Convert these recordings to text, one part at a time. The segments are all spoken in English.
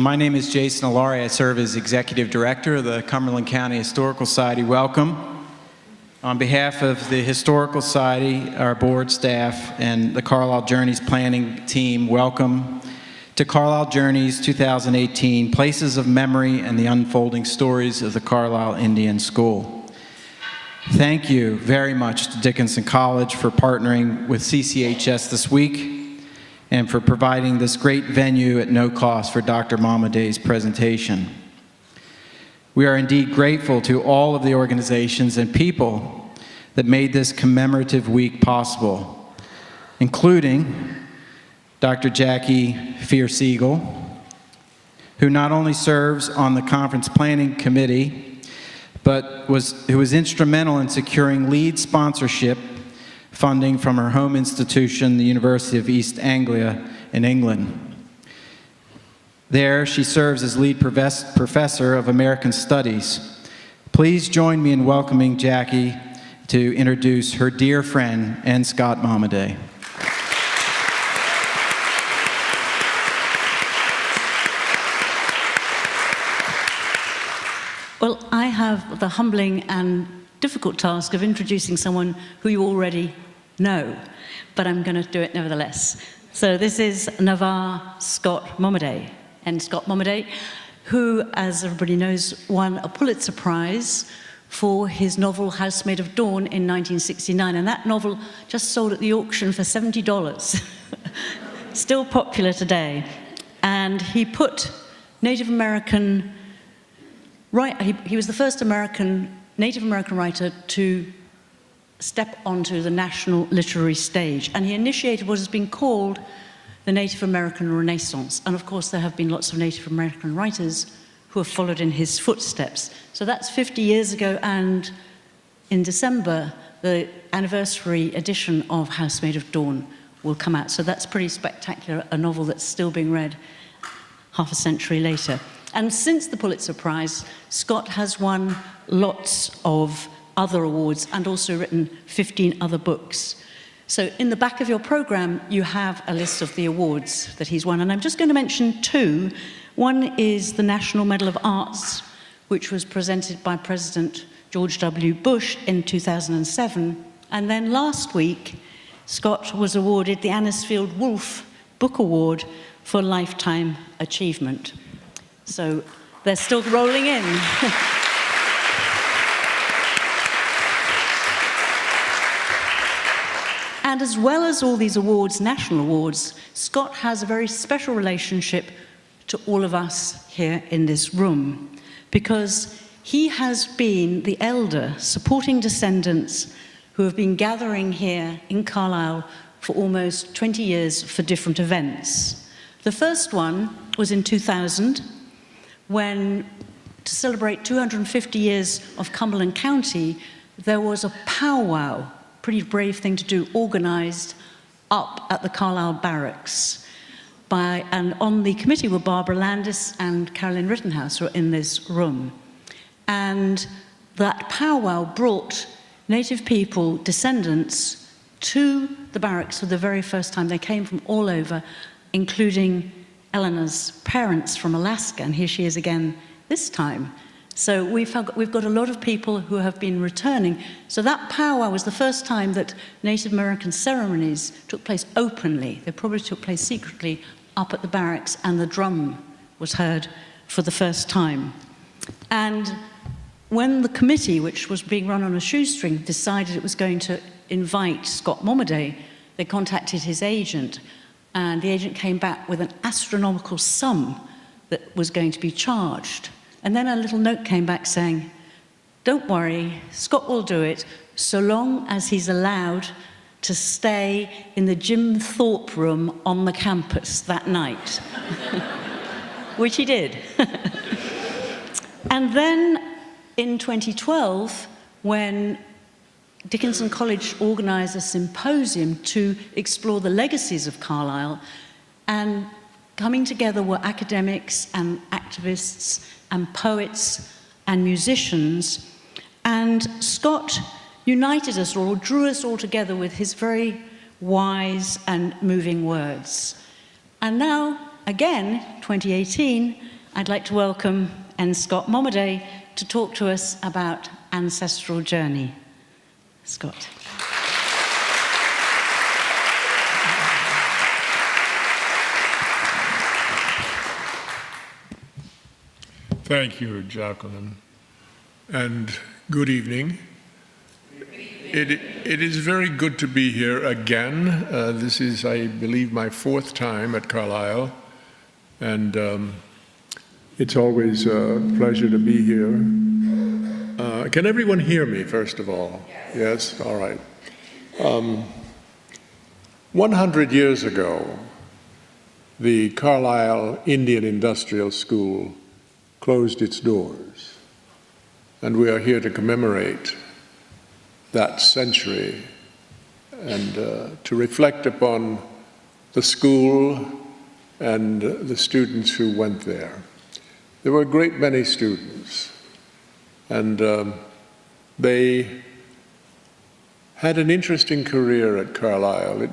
My name is Jason Alari. I serve as Executive Director of the Cumberland County Historical Society. Welcome. On behalf of the Historical Society, our board staff, and the Carlisle Journeys planning team, welcome to Carlisle Journeys 2018, Places of Memory and the Unfolding Stories of the Carlisle Indian School. Thank you very much to Dickinson College for partnering with CCHS this week and for providing this great venue at no cost for Dr. Momaday's presentation. We are indeed grateful to all of the organizations and people that made this commemorative week possible, including Dr. Jackie Fear-Siegel, who not only serves on the conference planning committee, but who was instrumental in securing lead sponsorship funding from her home institution, the University of East Anglia in England. There, she serves as lead professor of American Studies. Please join me in welcoming Jackie to introduce her dear friend, N. Scott Momaday. Well, I have the humbling and difficult task of introducing someone who you already know, but I'm going to do it nevertheless. So this is Navar Scott Momaday, N. Scott Momaday, who, as everybody knows, won a Pulitzer Prize for his novel Housemaid of Dawn in 1969, and that novel just sold at the auction for $70. Still popular today. And he put Native American he was the first Native American writer to step onto the national literary stage, and he initiated what has been called the Native American Renaissance. And of course, there have been lots of Native American writers who have followed in his footsteps. So that's 50 years ago, and in December, the anniversary edition of Housemaid of Dawn will come out. So that's pretty spectacular, a novel that's still being read half a century later. And since the Pulitzer Prize, Scott has won lots of other awards and also written 15 other books. So in the back of your program, you have a list of the awards that he's won. And I'm just going to mention two. One is the National Medal of Arts, which was presented by President George W. Bush in 2007. And then last week, Scott was awarded the Anisfield Wolf Book Award for Lifetime Achievement. So they're still rolling in. And as well as all these awards, national awards, Scott has a very special relationship to all of us here in this room, because he has been the elder supporting descendants who have been gathering here in Carlisle for almost 20 years for different events. The first one was in 2000, when, to celebrate 250 years of Cumberland County, there was a powwow, pretty brave thing to do, organized up at the Carlisle Barracks. And on the committee were Barbara Landis and Carolyn Rittenhouse, who are in this room. And that powwow brought Native people, descendants, to the barracks for the very first time. They came from all over, including Eleanor's parents from Alaska, and here she is again this time. So we've got a lot of people who have been returning. So that powwow was the first time that Native American ceremonies took place openly. They probably took place secretly up at the barracks, and the drum was heard for the first time. And when the committee, which was being run on a shoestring, decided it was going to invite Scott Momaday, they contacted his agent, and the agent came back with an astronomical sum that was going to be charged. And then a little note came back saying, "Don't worry, Scott will do it so long as he's allowed to stay in the Jim Thorpe room on the campus that night." Which he did. And then in 2012, when Dickinson College organized a symposium to explore the legacies of Carlisle, and coming together were academics and activists and poets and musicians, and Scott united us all, drew us all together with his very wise and moving words. And now again, 2018, I'd like to welcome N. Scott Momaday to talk to us about ancestral journey. Scott. Thank you, Jacqueline, and good evening. It is very good to be here again. This is, I believe, my 4th time at Carlisle, and it's always a pleasure to be here. Can everyone hear me, first of all? Yes? All right. 100 years ago, the Carlisle Indian Industrial School closed its doors, and we are here to commemorate that century and to reflect upon the school and the students who went there. There were a great many students, and they had an interesting career at Carlisle.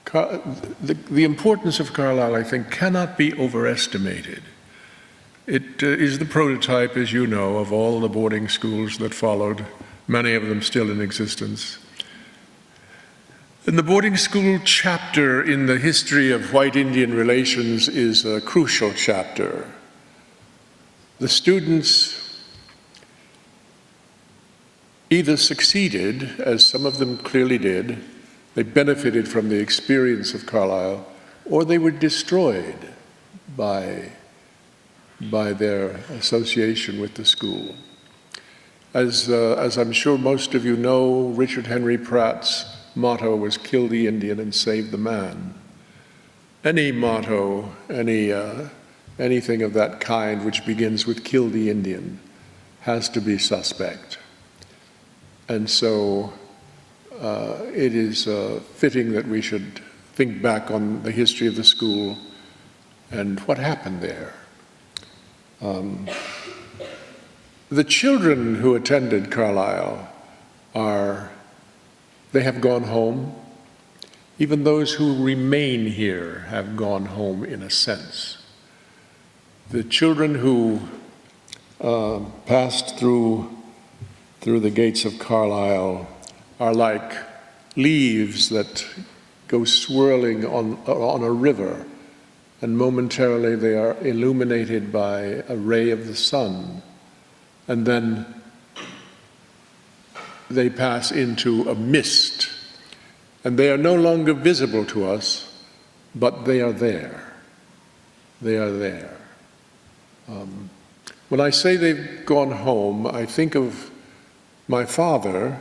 The importance of Carlisle, I think, cannot be overestimated. It is the prototype, as you know, of all the boarding schools that followed, many of them still in existence. And the boarding school chapter in the history of white Indian relations is a crucial chapter. The students either succeeded, as some of them clearly did, they benefited from the experience of Carlisle, or they were destroyed by their association with the school. As I'm sure most of you know, Richard Henry Pratt's motto was "Kill the Indian and save the man." Any motto, anything of that kind which begins with "Kill the Indian" has to be suspect. And so it is fitting that we should think back on the history of the school and what happened there. The children who attended Carlisle they have gone home. Even those who remain here have gone home in a sense. The children who passed through the gates of Carlisle are like leaves that go swirling on a river, and momentarily they are illuminated by a ray of the sun, and then they pass into a mist, and they are no longer visible to us, but they are there. They are there. When I say they've gone home, I think of my father,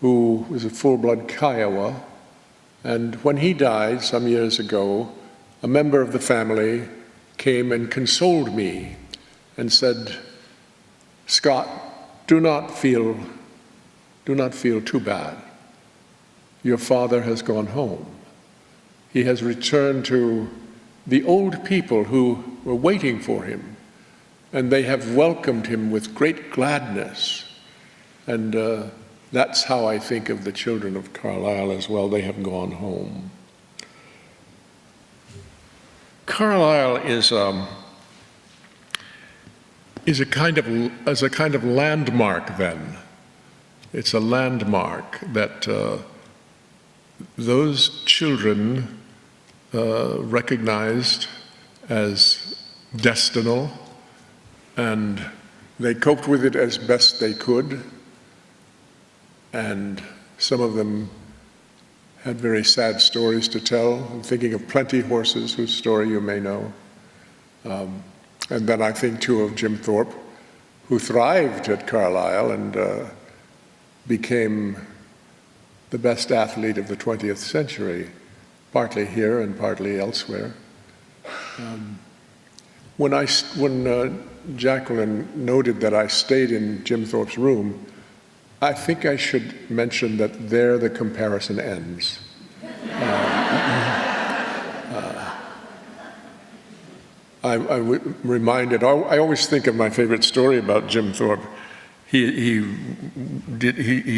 who was a full-blood Kiowa, and when he died some years ago, a member of the family came and consoled me and said, "Scott, do not feel too bad. Your father has gone home. He has returned to the old people who were waiting for him, and they have welcomed him with great gladness." And that's how I think of the children of Carlisle as well. They have gone home. Carlisle is a kind of landmark then. It's a landmark that those children recognized as destinal, and they coped with it as best they could. And some of them had very sad stories to tell. I'm thinking of Plenty Horses, whose story you may know. And then I think too of Jim Thorpe, who thrived at Carlisle and became the best athlete of the 20th century, partly here and partly elsewhere. When Jacqueline noted that I stayed in Jim Thorpe's room, I think I should mention that there the comparison ends. I'm reminded, I always think of my favorite story about Jim Thorpe. He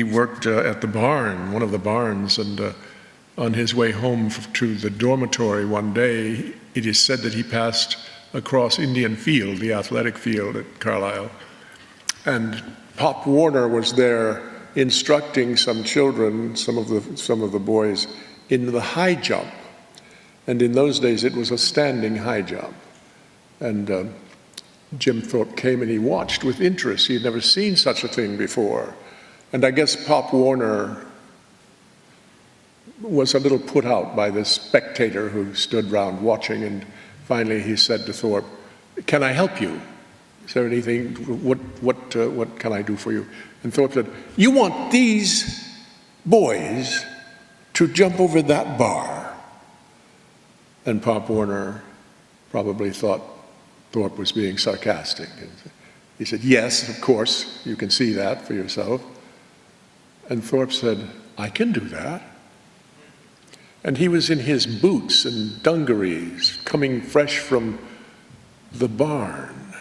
worked at the barn, one of the barns, and on his way home to the dormitory one day, it is said that he passed across Indian Field, the athletic field at Carlisle, and Pop Warner was there instructing some children, some of the boys, in the high jump. And in those days, it was a standing high jump. And Jim Thorpe came and he watched with interest. He had never seen such a thing before. And I guess Pop Warner was a little put out by this spectator who stood round watching, and finally he said to Thorpe, "Can I help you? Is there anything, what can I do for you?" And Thorpe said, "You want these boys to jump over that bar?" And Pop Warner probably thought Thorpe was being sarcastic. He said, "Yes, of course, you can see that for yourself." And Thorpe said, "I can do that." And he was in his boots and dungarees, coming fresh from the barn.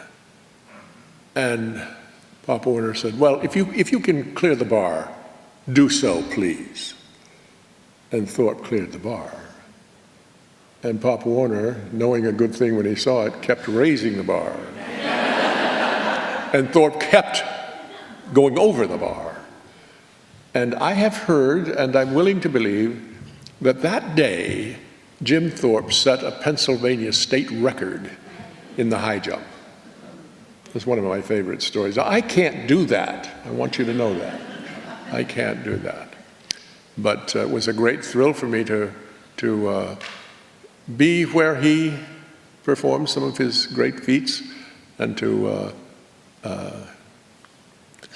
And Pop Warner said, "Well, if you can clear the bar, do so, please." And Thorpe cleared the bar. And Pop Warner, knowing a good thing when he saw it, kept raising the bar. And Thorpe kept going over the bar. And I have heard, and I'm willing to believe, that day, Jim Thorpe set a Pennsylvania state record in the high jump. It's one of my favorite stories. I can't do that. I want you to know that. I can't do that. But it was a great thrill for me to be where he performed some of his great feats, and to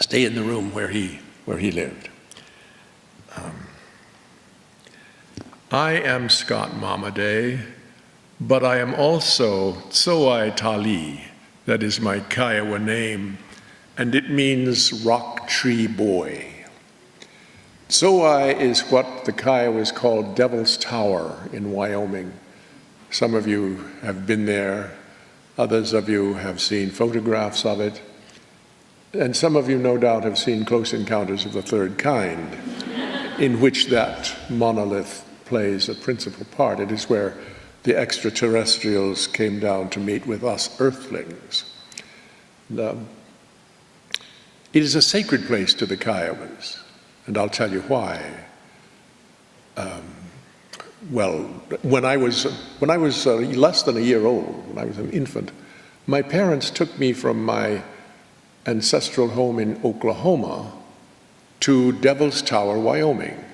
stay in the room where he lived. I am Scott Momaday, but I am also Tsoai Tali. That is my Kiowa name, and it means rock tree boy. Tsoai is what the Kiowas call Devil's Tower in Wyoming. Some of you have been there, others of you have seen photographs of it, and some of you no doubt have seen Close Encounters of the Third Kind, in which that monolith plays a principal part. It is where the extraterrestrials came down to meet with us earthlings. It is a sacred place to the Kiowas, and I'll tell you why. Well, when I was less than a year old, when I was an infant, my parents took me from my ancestral home in Oklahoma to Devil's Tower, Wyoming.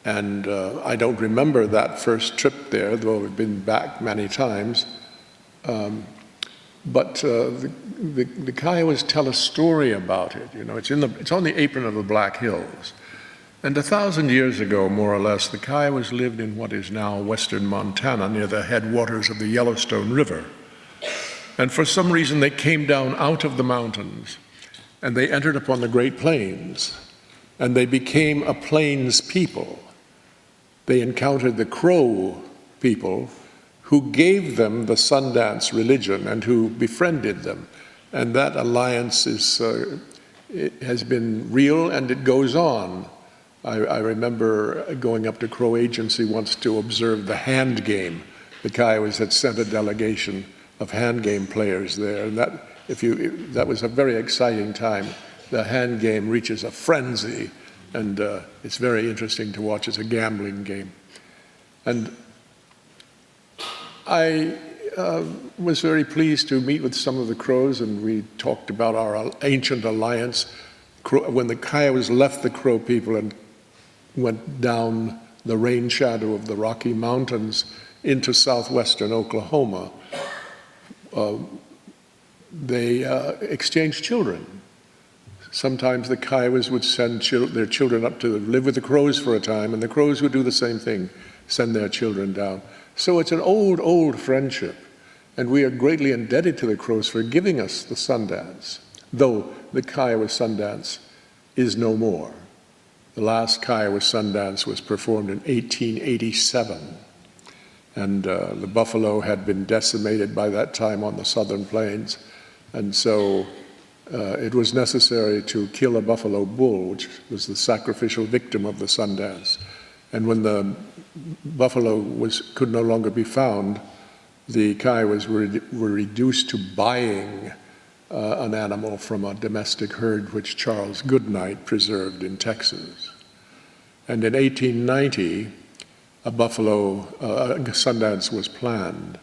And I don't remember that first trip there, though I've been back many times. But the Kiowas tell a story about it. You know, it's on the apron of the Black Hills. And 1,000 years ago, more or less, the Kiowas lived in what is now western Montana, near the headwaters of the Yellowstone River. And for some reason, they came down out of the mountains, and they entered upon the Great Plains, and they became a plains people. They encountered the Crow people, who gave them the Sundance religion and who befriended them. And that alliance it has been real, and it goes on. I remember going up to Crow Agency once to observe the hand game. The Kiowas had sent a delegation of hand game players there, and that was a very exciting time. The hand game reaches a frenzy, and it's very interesting to watch. It's a gambling game. And I was very pleased to meet with some of the Crows, and we talked about our ancient alliance. When the Kiowas left the Crow people and went down the rain shadow of the Rocky Mountains into southwestern Oklahoma, they exchanged children. Sometimes the Kiowas would send their children up to live with the Crows for a time, and the Crows would do the same thing, send their children down. So it's an old, old friendship, and we are greatly indebted to the Crows for giving us the Sundance, though the Kiowa Sundance is no more. The last Kiowa Sundance was performed in 1887, and the buffalo had been decimated by that time on the southern plains, and so it was necessary to kill a buffalo bull, which was the sacrificial victim of the Sundance. And when the buffalo could no longer be found, the Kai were reduced to buying an animal from a domestic herd which Charles Goodnight preserved in Texas. And in 1890, a buffalo Sundance was planned,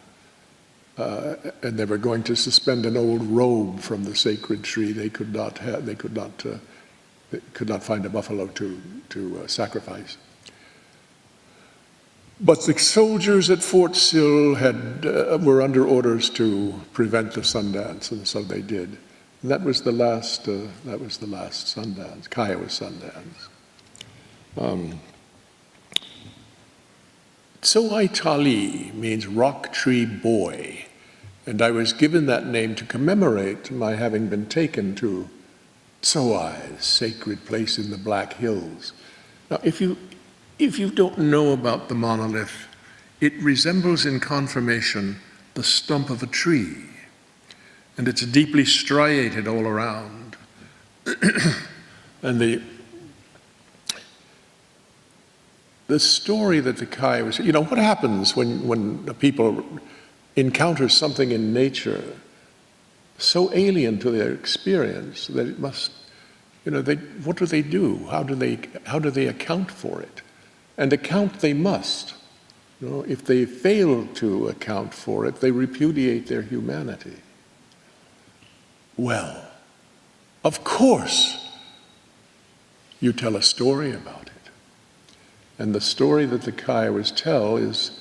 and they were going to suspend an old robe from the sacred tree. They could not find a buffalo to sacrifice. But the soldiers at Fort Sill were under orders to prevent the Sundance, and so they did. And that was the last Sundance, Kiowa Sundance. Tsoai means rock tree boy, and I was given that name to commemorate my having been taken to Tsoai's sacred place in the Black Hills. Now, if you don't know about the monolith, it resembles in conformation the stump of a tree, and it's deeply striated all around. And the story that the Kai was, what happens when people encounter something in nature so alien to their experience that it must, what do they do? How do they account for it? And account they must. If they fail to account for it, they repudiate their humanity. Well, of course, you tell a story about it. And the story that the Kiowas tell is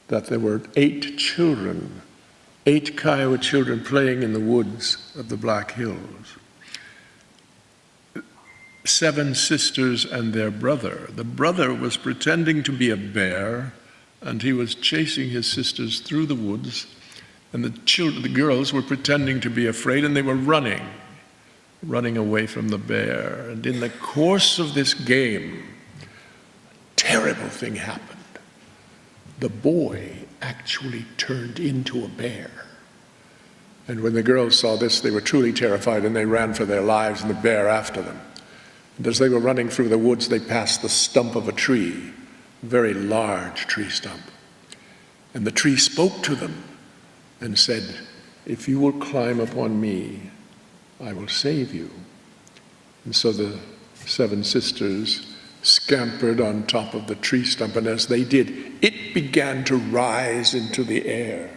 that there were 8 Kiowa children playing in the woods of the Black Hills. 7 sisters and their brother. The brother was pretending to be a bear, and he was chasing his sisters through the woods, and the girls were pretending to be afraid, and they were running away from the bear. And in the course of this game, terrible thing happened. The boy actually turned into a bear. And when the girls saw this, they were truly terrified, and they ran for their lives, and the bear after them. And as they were running through the woods, they passed the stump of a tree, a very large tree stump. And the tree spoke to them and said, "If you will climb upon me, I will save you." And so the 7 sisters scampered on top of the tree stump, and as they did, it began to rise into the air.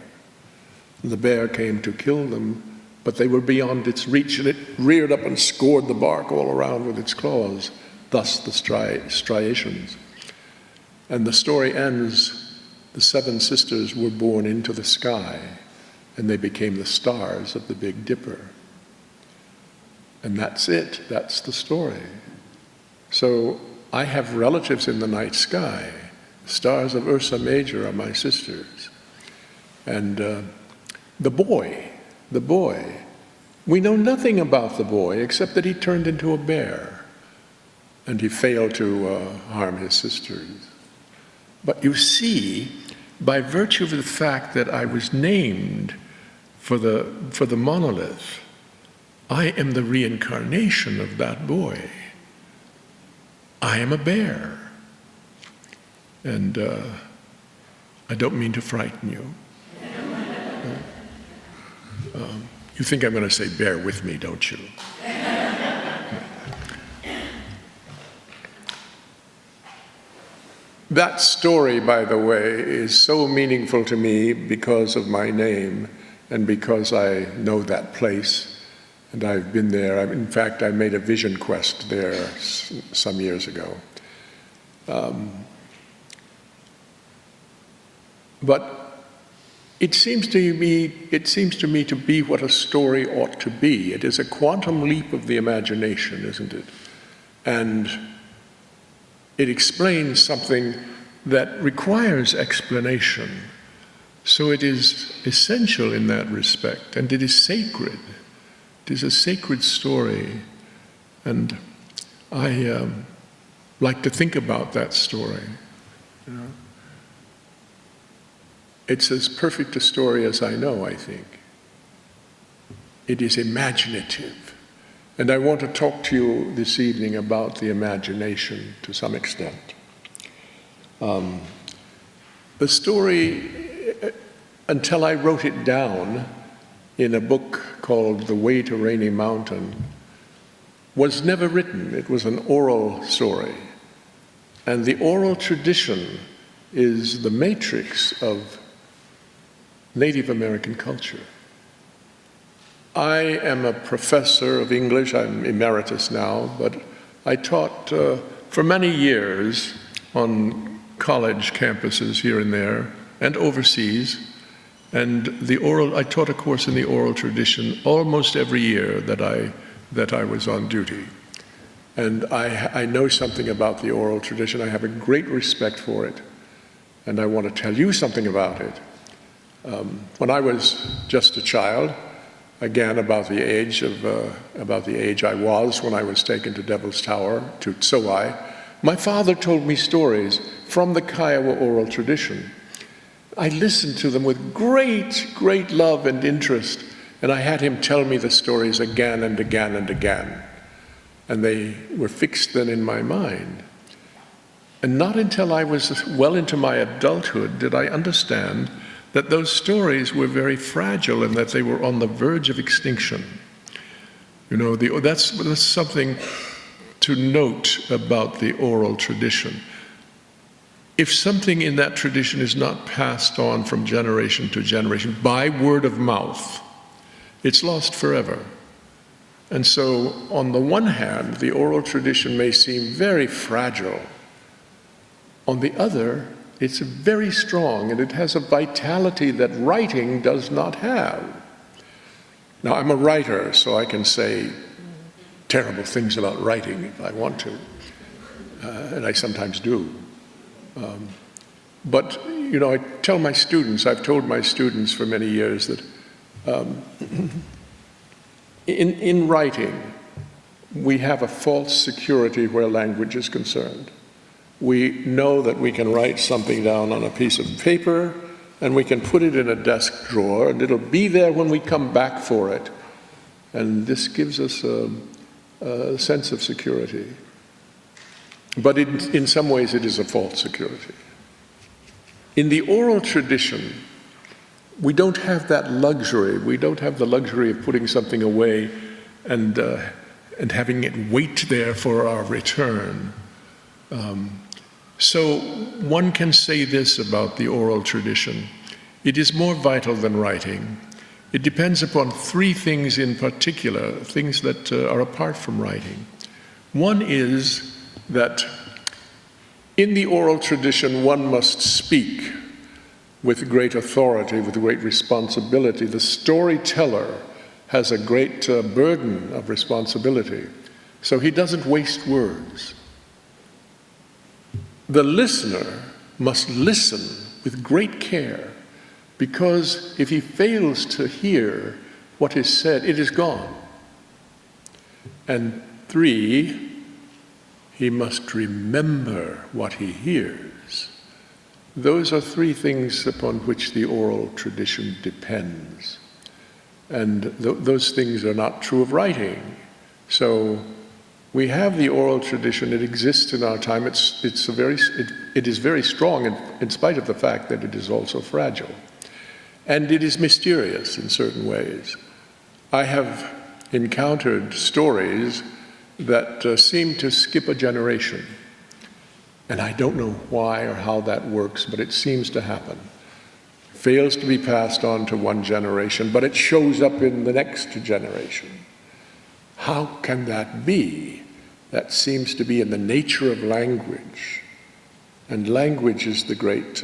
The bear came to kill them, but they were beyond its reach, and it reared up and scored the bark all around with its claws, thus the striations. And the story ends, the 7 sisters were born into the sky, and they became the stars of the Big Dipper. And that's it, that's the story. So I have relatives in the night sky. The stars of Ursa Major are my sisters. And the boy, we know nothing about the boy except that he turned into a bear and he failed to harm his sisters. But you see, by virtue of the fact that I was named for the monolith, I am the reincarnation of that boy. I am a bear. And I don't mean to frighten you. You think I'm going to say bear with me, don't you? That story, by the way, is so meaningful to me because of my name and because I know that place. And I've been there. In fact, I made a vision quest there some years ago. But it seems to me to be what a story ought to be. It is a quantum leap of the imagination, isn't it? And it explains something that requires explanation. So it is essential in that respect, and it is sacred. It is a sacred story, and I like to think about that story. It's as perfect a story as I know, I think. It is imaginative. And I want to talk to you this evening about the imagination to some extent. The story until I wrote it down in a book called The Way to Rainy Mountain, was never written. It was an oral story. And the oral tradition is the matrix of Native American culture. I am a professor of English. I'm emeritus now, but I taught for many years on college campuses here and there and overseas. And I taught a course in the oral tradition almost every year that I was on duty. And I know something about the oral tradition. I have a great respect for it. And I want to tell you something about it. When I was just a child, again about the age I was when I was taken to Devil's Tower, to Tsowai, my father told me stories from the Kiowa oral tradition. I listened to them with great, great love and interest, and I had him tell me the stories again and again and again. And they were fixed then in my mind. And not until I was well into my adulthood did I understand that those stories were very fragile and that they were on the verge of extinction. You know, that's something to note about the oral tradition. If something in that tradition is not passed on from generation to generation by word of mouth, it's lost forever. And so, on the one hand, the oral tradition may seem very fragile. On the other, it's very strong, and it has a vitality that writing does not have. Now, I'm a writer, so I can say terrible things about writing if I want to, and I sometimes do. But, you know, I've told my students for many years that in writing, we have a false security where language is concerned. We know that we can write something down on a piece of paper and we can put it in a desk drawer and it'll be there when we come back for it. And this gives us a sense of security. But in some ways it is a false security. In the oral tradition, we don't have that luxury. We don't have the luxury of putting something away and having it wait there for our return. So one can say this about the oral tradition. It is more vital than writing. It depends upon three things in particular, things that are apart from writing. One is that in the oral tradition, one must speak with great authority, with great responsibility. The storyteller has a great burden of responsibility, so he doesn't waste words. The listener must listen with great care, because if he fails to hear what is said, it is gone. And three, he must remember what he hears. Those are three things upon which the oral tradition depends. And those things are not true of writing. So we have the oral tradition. It exists in our time. It is very strong in spite of the fact that it is also fragile. And it is mysterious in certain ways. I have encountered stories that seem to skip a generation. And I don't know why or how that works, but it seems to happen. Fails to be passed on to one generation, but it shows up in the next generation. How can that be? That seems to be in the nature of language. And language is the great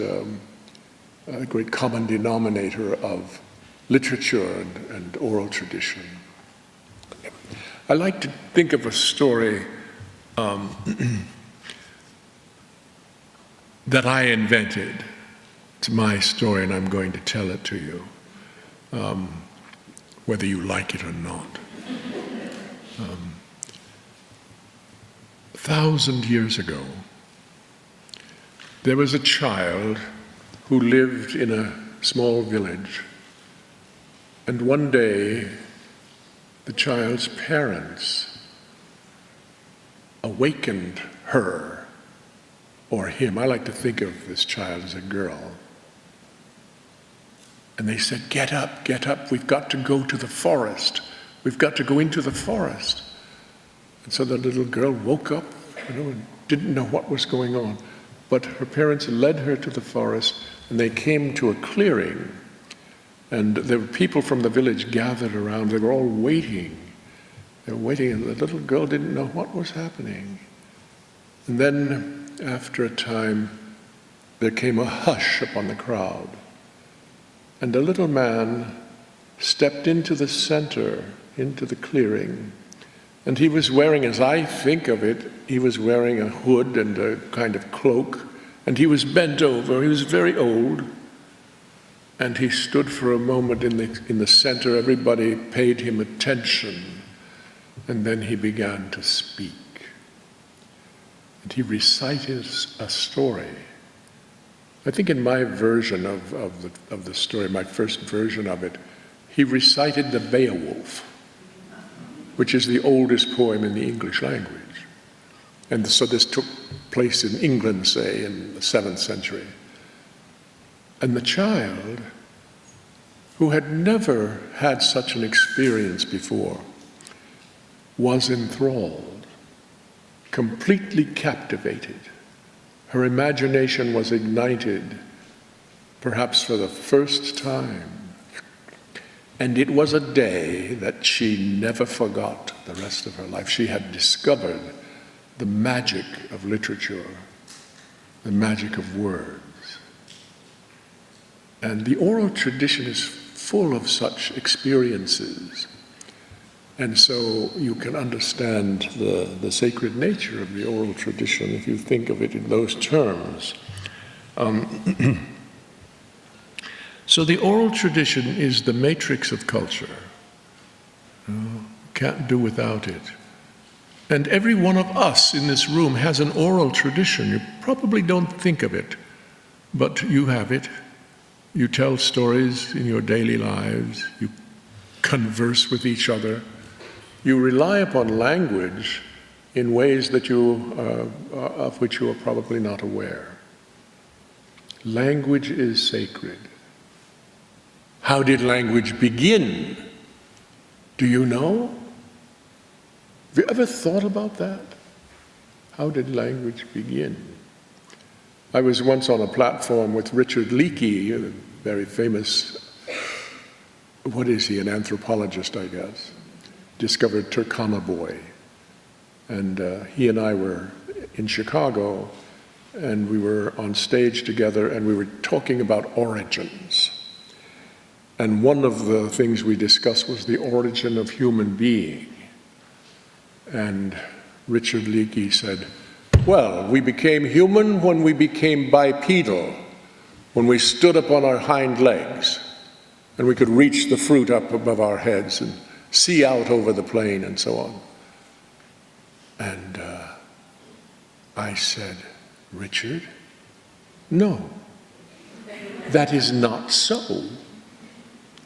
common denominator of literature and oral tradition. I like to think of a story that I invented. It's my story, and I'm going to tell it to you, whether you like it or not. 1,000 years ago, there was a child who lived in a small village, and one day the child's parents awakened her, or him. I like to think of this child as a girl. And they said, get up, we've got to go to the forest. We've got to go into the forest. And so the little girl woke up, and didn't know what was going on. But her parents led her to the forest, and they came to a clearing. And there were people from the village gathered around. They were all waiting. They were waiting, and the little girl didn't know what was happening. And then, after a time, there came a hush upon the crowd. And a little man stepped into the center, into the clearing. And he was wearing, as I think of it, he was wearing a hood and a kind of cloak. And he was bent over. He was very old. And he stood for a moment in the center. Everybody paid him attention. And then he began to speak. And he recited a story. I think in my version of the story, my first version of it, he recited the Beowulf, which is the oldest poem in the English language. And so this took place in England, say, in the 7th century. And the child, who had never had such an experience before, was enthralled, completely captivated. Her imagination was ignited, perhaps for the first time. And it was a day that she never forgot the rest of her life. She had discovered the magic of literature, the magic of words. And the oral tradition is full of such experiences. And so you can understand the sacred nature of the oral tradition if you think of it in those terms. So the oral tradition is the matrix of culture. Can't do without it. And every one of us in this room has an oral tradition. You probably don't think of it, but you have it. You tell stories in your daily lives. You converse with each other. You rely upon language in ways that of which you are probably not aware. Language is sacred. How did language begin? Do you know? Have you ever thought about that? How did language begin? I was once on a platform with Richard Leakey, a very famous, what is he, an anthropologist, I guess, discovered Turkana Boy. And he and I were in Chicago, and we were on stage together, and we were talking about origins. And one of the things we discussed was the origin of human being. And Richard Leakey said, well, we became human when we became bipedal, when we stood up on our hind legs, and we could reach the fruit up above our heads and see out over the plain and so on. And I said, Richard, no, that is not so.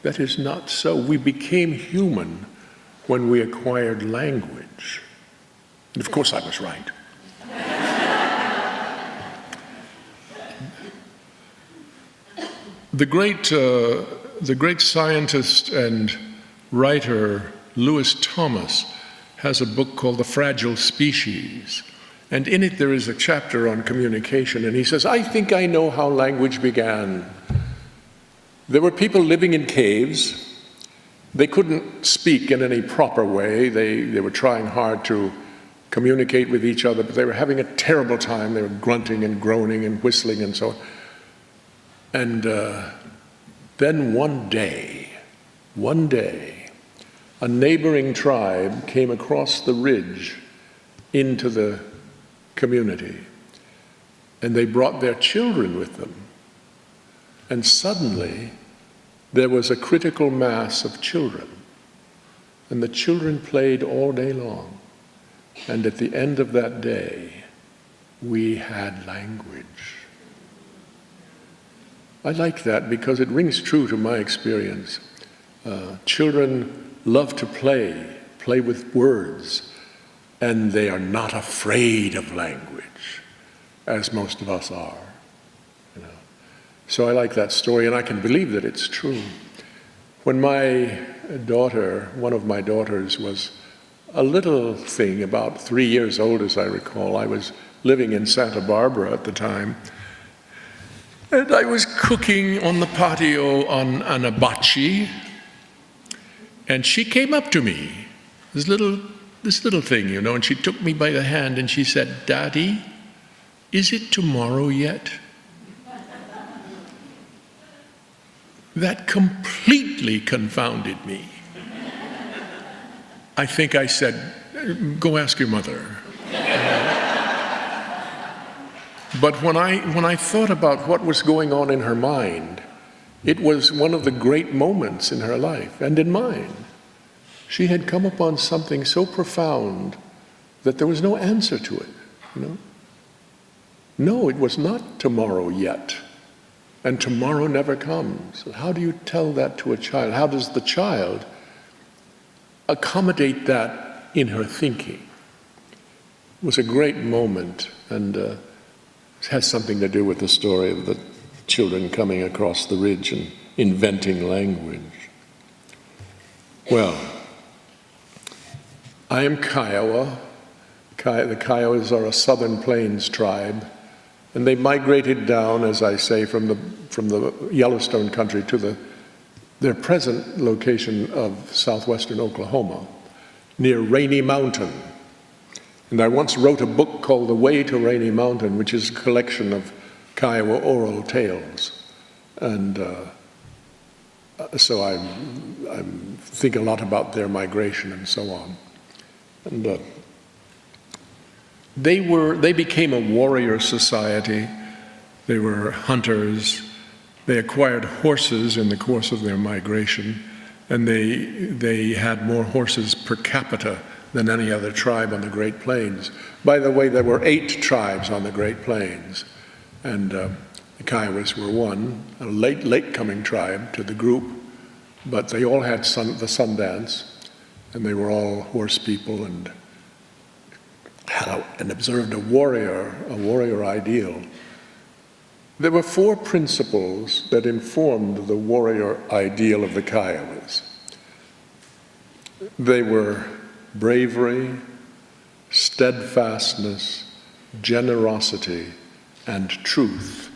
That is not so. We became human when we acquired language. And of course I was right. The great scientist and writer Lewis Thomas has a book called The Fragile Species. And in it there is a chapter on communication, and he says, I think I know how language began. There were people living in caves. They couldn't speak in any proper way. They were trying hard to communicate with each other, but they were having a terrible time. They were grunting and groaning and whistling and so on. And then one day, a neighboring tribe came across the ridge into the community, and they brought their children with them. And suddenly, there was a critical mass of children, and the children played all day long. And at the end of that day, we had language. I like that because it rings true to my experience. Children love to play with words, and they are not afraid of language, as most of us are. So I like that story, and I can believe that it's true. When my daughter, one of my daughters, was a little thing, about 3 years old as I recall, I was living in Santa Barbara at the time, and I was cooking on the patio on an hibachi, and she came up to me, this little thing, you know, and she took me by the hand and she said, "Daddy, is it tomorrow yet?" That completely confounded me. I think I said, "Go ask your mother." But when I thought about what was going on in her mind, it was one of the great moments in her life and in mine. She had come upon something so profound that there was no answer to it, you know. No, it was not tomorrow yet, and tomorrow never comes. How do you tell that to a child? How does the child accommodate that in her thinking? It was a great moment, and it has something to do with the story of the children coming across the ridge and inventing language. Well, I am Kiowa. The Kiowas are a Southern Plains tribe, and they migrated down, as I say, from the Yellowstone country to their present location of southwestern Oklahoma, near Rainy Mountain. And I once wrote a book called The Way to Rainy Mountain, which is a collection of Kiowa oral tales. And so I think a lot about their migration and so on. And they became a warrior society. They were hunters. They acquired horses in the course of their migration, and they had more horses per capita than any other tribe on the Great Plains. By the way, there were 8 tribes on the Great Plains, and the Kiowas were one, a late coming tribe to the group, but they all had the Sundance, and they were all horse people and observed a warrior ideal. There were 4 principles that informed the warrior ideal of the Kiowas. They were bravery, steadfastness, generosity, and truth.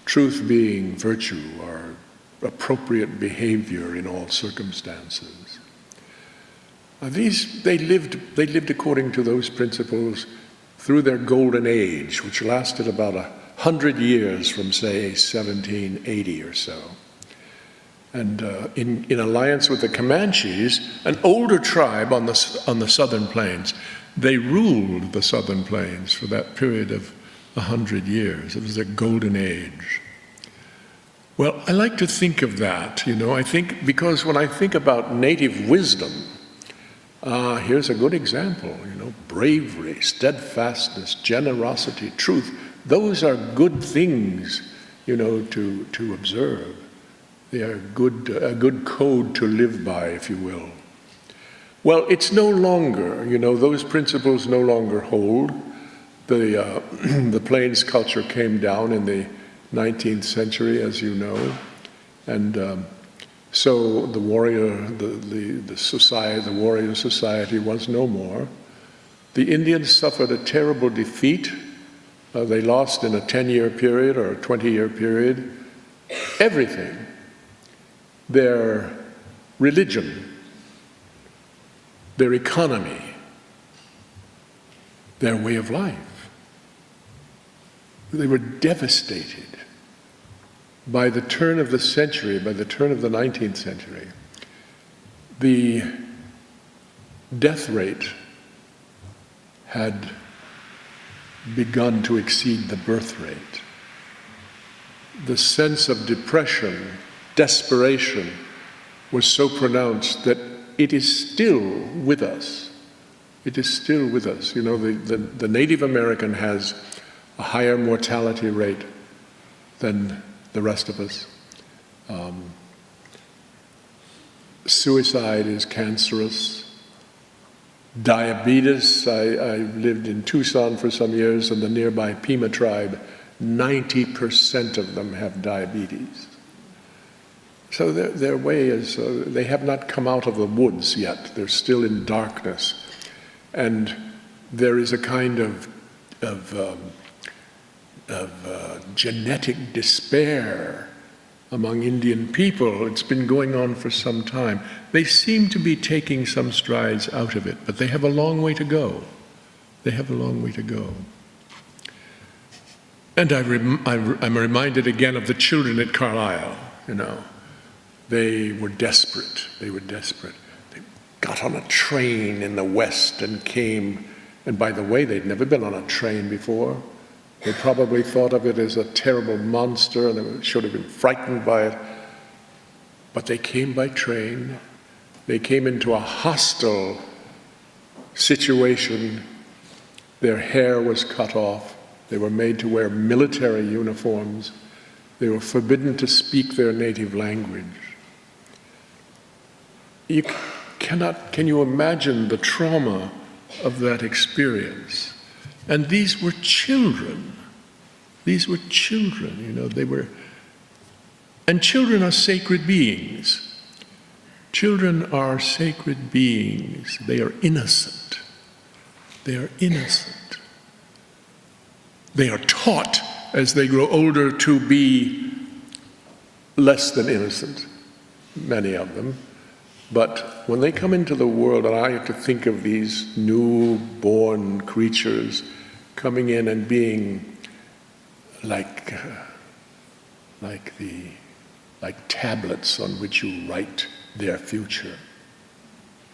Truth being virtue or appropriate behavior in all circumstances. They lived according to those principles through their golden age, which lasted about 100 years from, say, 1780 or so. And in alliance with the Comanches, an older tribe on the southern plains, they ruled the southern plains for that period of 100 years. It was their golden age. Well, I like to think of that, you know, because when I think about native wisdom, here's a good example, you know, bravery, steadfastness, generosity, truth. Those are good things, you know, to observe. They are a good code to live by, if you will. Well, it's no longer, you know, those principles no longer hold. The Plains culture came down in the 19th century, as you know, and so the warrior society was no more. The Indians suffered a terrible defeat. They lost in a 10-year period or a 20-year period everything. Their religion, their economy, their way of life. They were devastated. By the turn of the century, by the turn of the 19th century, the death rate had begun to exceed the birth rate. The sense of depression, desperation was so pronounced that it is still with us. It is still with us. You know, the Native American has a higher mortality rate than the rest of us. Suicide is cancerous. Diabetes, I lived in Tucson for some years, and the nearby Pima tribe, 90% 50% of them have diabetes. So their way is, they have not come out of the woods yet. They're still in darkness. And there is a kind of genetic despair among Indian people. It's been going on for some time. They seem to be taking some strides out of it, but they have a long way to go. They have a long way to go. And I'm reminded again of the children at Carlisle, you know. They were desperate. They were desperate. They got on a train in the West and came, and by the way, they'd never been on a train before. They probably thought of it as a terrible monster and they should have been frightened by it. But they came by train. They came into a hostile situation. Their hair was cut off. They were made to wear military uniforms. They were forbidden to speak their native language. Can you imagine the trauma of that experience? And these were children. These were children, you know, and children are sacred beings. Children are sacred beings. They are innocent. They are innocent. They are taught as they grow older to be less than innocent, many of them. But when they come into the world, and I have to think of these newborn creatures coming in and being like tablets on which you write their future.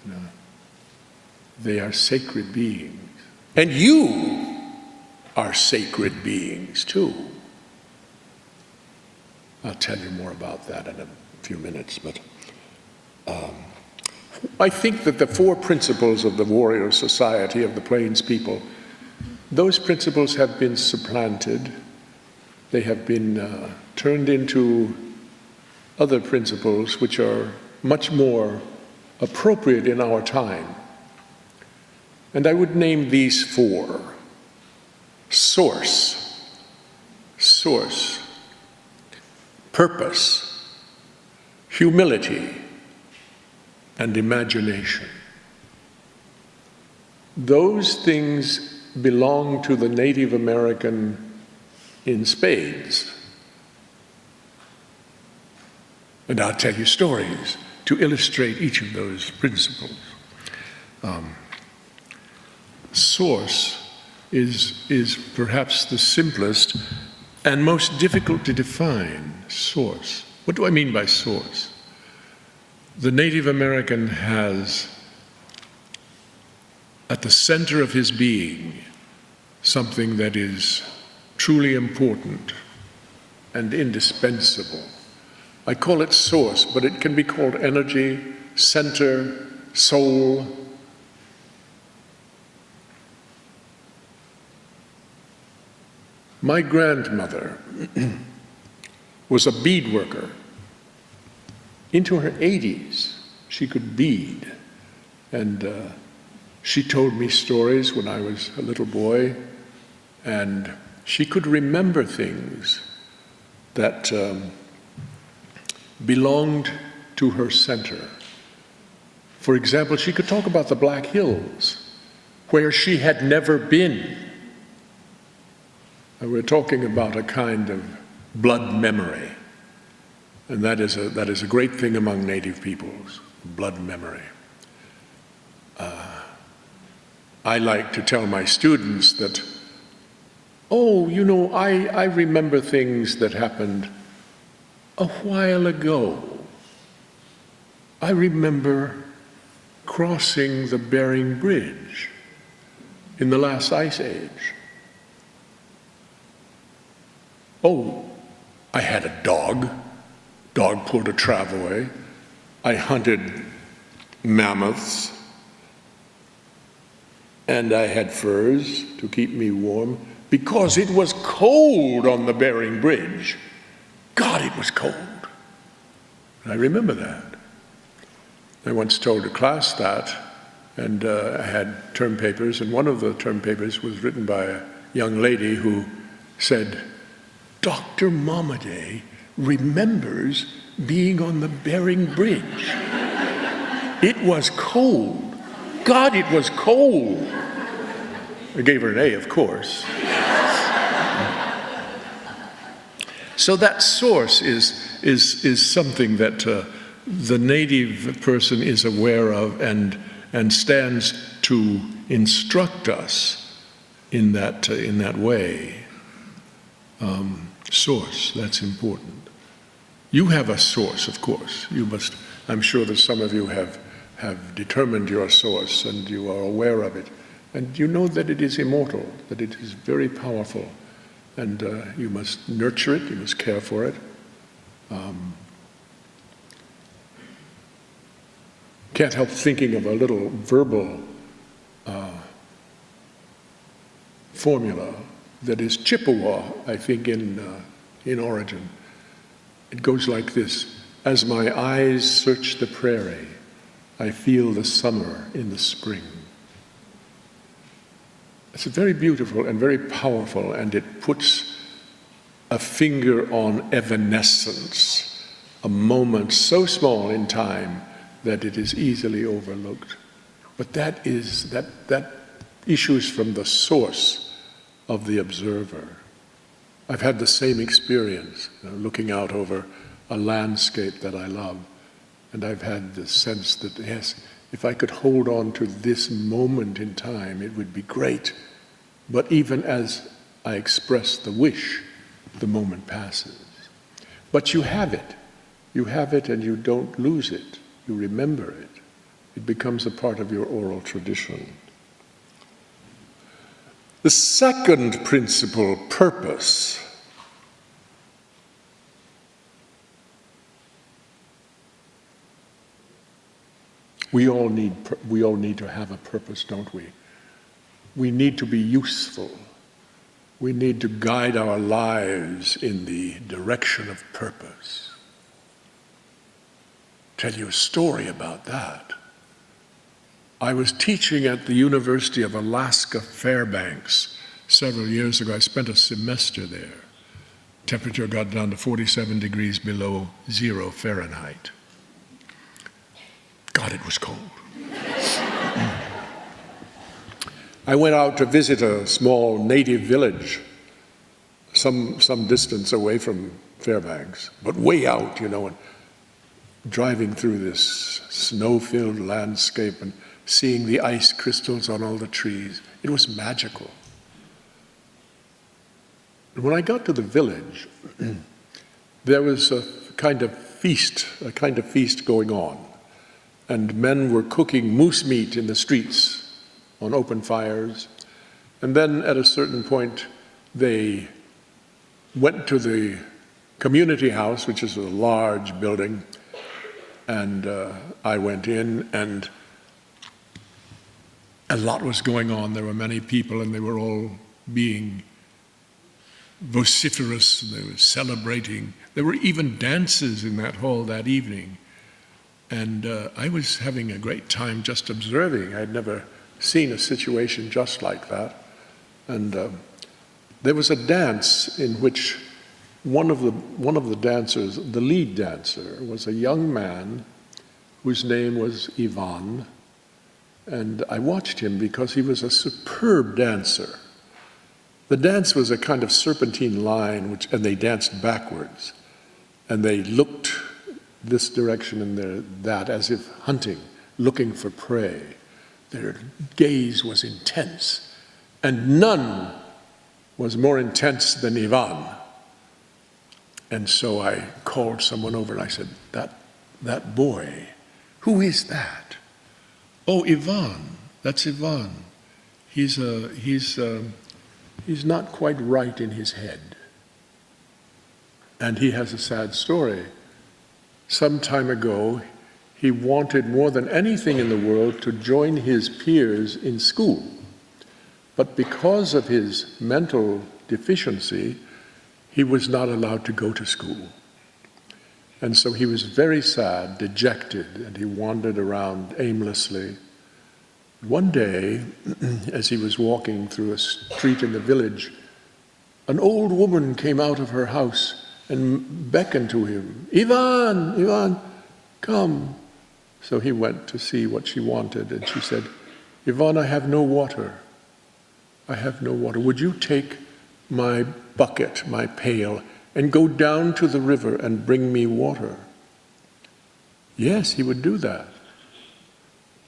You know, they are sacred beings. And you are sacred beings too. I'll tell you more about that in a few minutes, but I think that the 4 principles of the warrior society of the Plains people, those principles have been supplanted. They have been turned into other principles which are much more appropriate in our time. And I would name these 4. Source, purpose, humility, and imagination. Those things belong to the Native American in spades. And I'll tell you stories to illustrate each of those principles. Source is perhaps the simplest and most difficult to define. Source. What do I mean by source? The Native American has at the center of his being something that is truly important and indispensable. I call it source, but it can be called energy, center, soul. My grandmother was a bead worker. Into her 80s, she could bead. And she told me stories when I was a little boy, and she could remember things that belonged to her center. For example, she could talk about the Black Hills, where she had never been. And we're talking about a kind of blood memory. And that is a great thing among Native peoples, blood memory. I like to tell my students that, oh, you know, I remember things that happened a while ago. I remember crossing the Bering Bridge in the last ice age. Oh, I had a dog. Dog pulled a travois. I hunted mammoths. And I had furs to keep me warm because it was cold on the Bering Bridge. God, it was cold. And I remember that. I once told a class that, and I had term papers, and one of the term papers was written by a young lady who said, Dr. Momaday remembers being on the Bering Bridge. It was cold. God, it was cold. I gave her an A, of course. So that source is something that the native person is aware of and stands to instruct us in that way. Source, that's important. You have a source, of course. You must. I'm sure that some of you have determined your source and you are aware of it, and you know that it is immortal, that it is very powerful, and you must nurture it. You must care for it. Can't help thinking of a little verbal formula that is Chippewa, I think, in origin. It goes like this: as my eyes search the prairie, I feel the summer in the spring. It's very beautiful and very powerful, and it puts a finger on evanescence, a moment so small in time that it is easily overlooked. But that issues from the source of the observer. I've had the same experience, looking out over a landscape that I love, and I've had the sense that, yes, if I could hold on to this moment in time, it would be great. But even as I express the wish, the moment passes. But you have it. You have it and you don't lose it. You remember it. It becomes a part of your oral tradition. The second principle, purpose. We all need to have a purpose, don't we? We need to be useful. We need to guide our lives in the direction of purpose. Tell you a story about that. I was teaching at the University of Alaska Fairbanks several years ago. I spent a semester there. Temperature got down to 47 degrees below 0 Fahrenheit. God, it was cold. I went out to visit a small native village, some distance away from Fairbanks, but way out, and driving through this snow-filled landscape and seeing the ice crystals on all the trees. It was magical. And when I got to the village, there was a kind of feast going on. And men were cooking moose meat in the streets on open fires. And then at a certain point, they went to the community house, which is a large building, and I went in, and a lot was going on. There were many people, and they were all being vociferous. They were celebrating. There were even dances in that hall that evening. And I was having a great time just observing. I'd never seen a situation just like that. And there was a dance in which one of the dancers, the lead dancer, was a young man whose name was Ivan. And I watched him because he was a superb dancer. The dance was a kind of serpentine line, and they danced backwards. And they looked this direction and that, as if hunting, looking for prey. Their gaze was intense, and none was more intense than Ivan. And so I called someone over and I said, that boy, who is that? Oh, Ivan, that's Ivan. He's not quite right in his head. And he has a sad story. Some time ago, he wanted more than anything in the world to join his peers in school. But because of his mental deficiency, he was not allowed to go to school. And so he was very sad, dejected, and he wandered around aimlessly. One day, as he was walking through a street in the village, an old woman came out of her house and beckoned to him. Ivan, Ivan, come. So he went to see what she wanted, and she said, Ivan, I have no water. I have no water. Would you take my bucket, my pail, and go down to the river and bring me water? Yes, he would do that.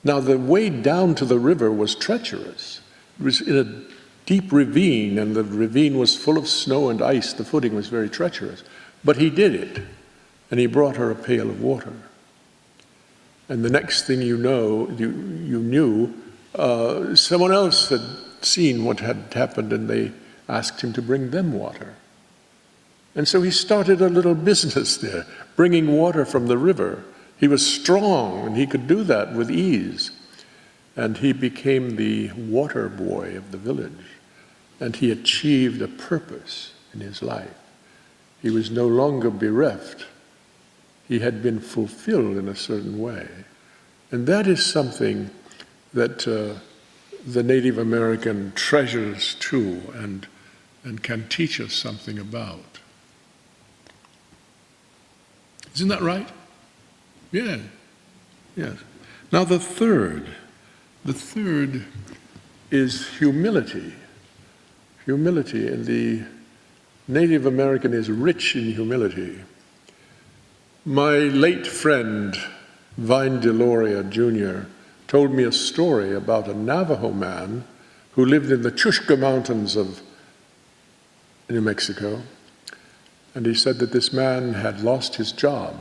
Now, the way down to the river was treacherous. It was in a deep ravine, and the ravine was full of snow and ice. The footing was very treacherous. But he did it, and he brought her a pail of water. And the next thing you knew, someone else had seen what had happened, and they asked him to bring them water. And so he started a little business there, bringing water from the river. He was strong, and he could do that with ease. And he became the water boy of the village. And he achieved a purpose in his life. He was no longer bereft. He had been fulfilled in a certain way. And that is something that the Native American treasures too, and can teach us something about. Isn't that right? Yeah. Yes. Now the third is humility. Humility, and the Native American is rich in humility. My late friend, Vine Deloria Jr., told me a story about a Navajo man who lived in the Chushka Mountains of New Mexico. And he said that this man had lost his job,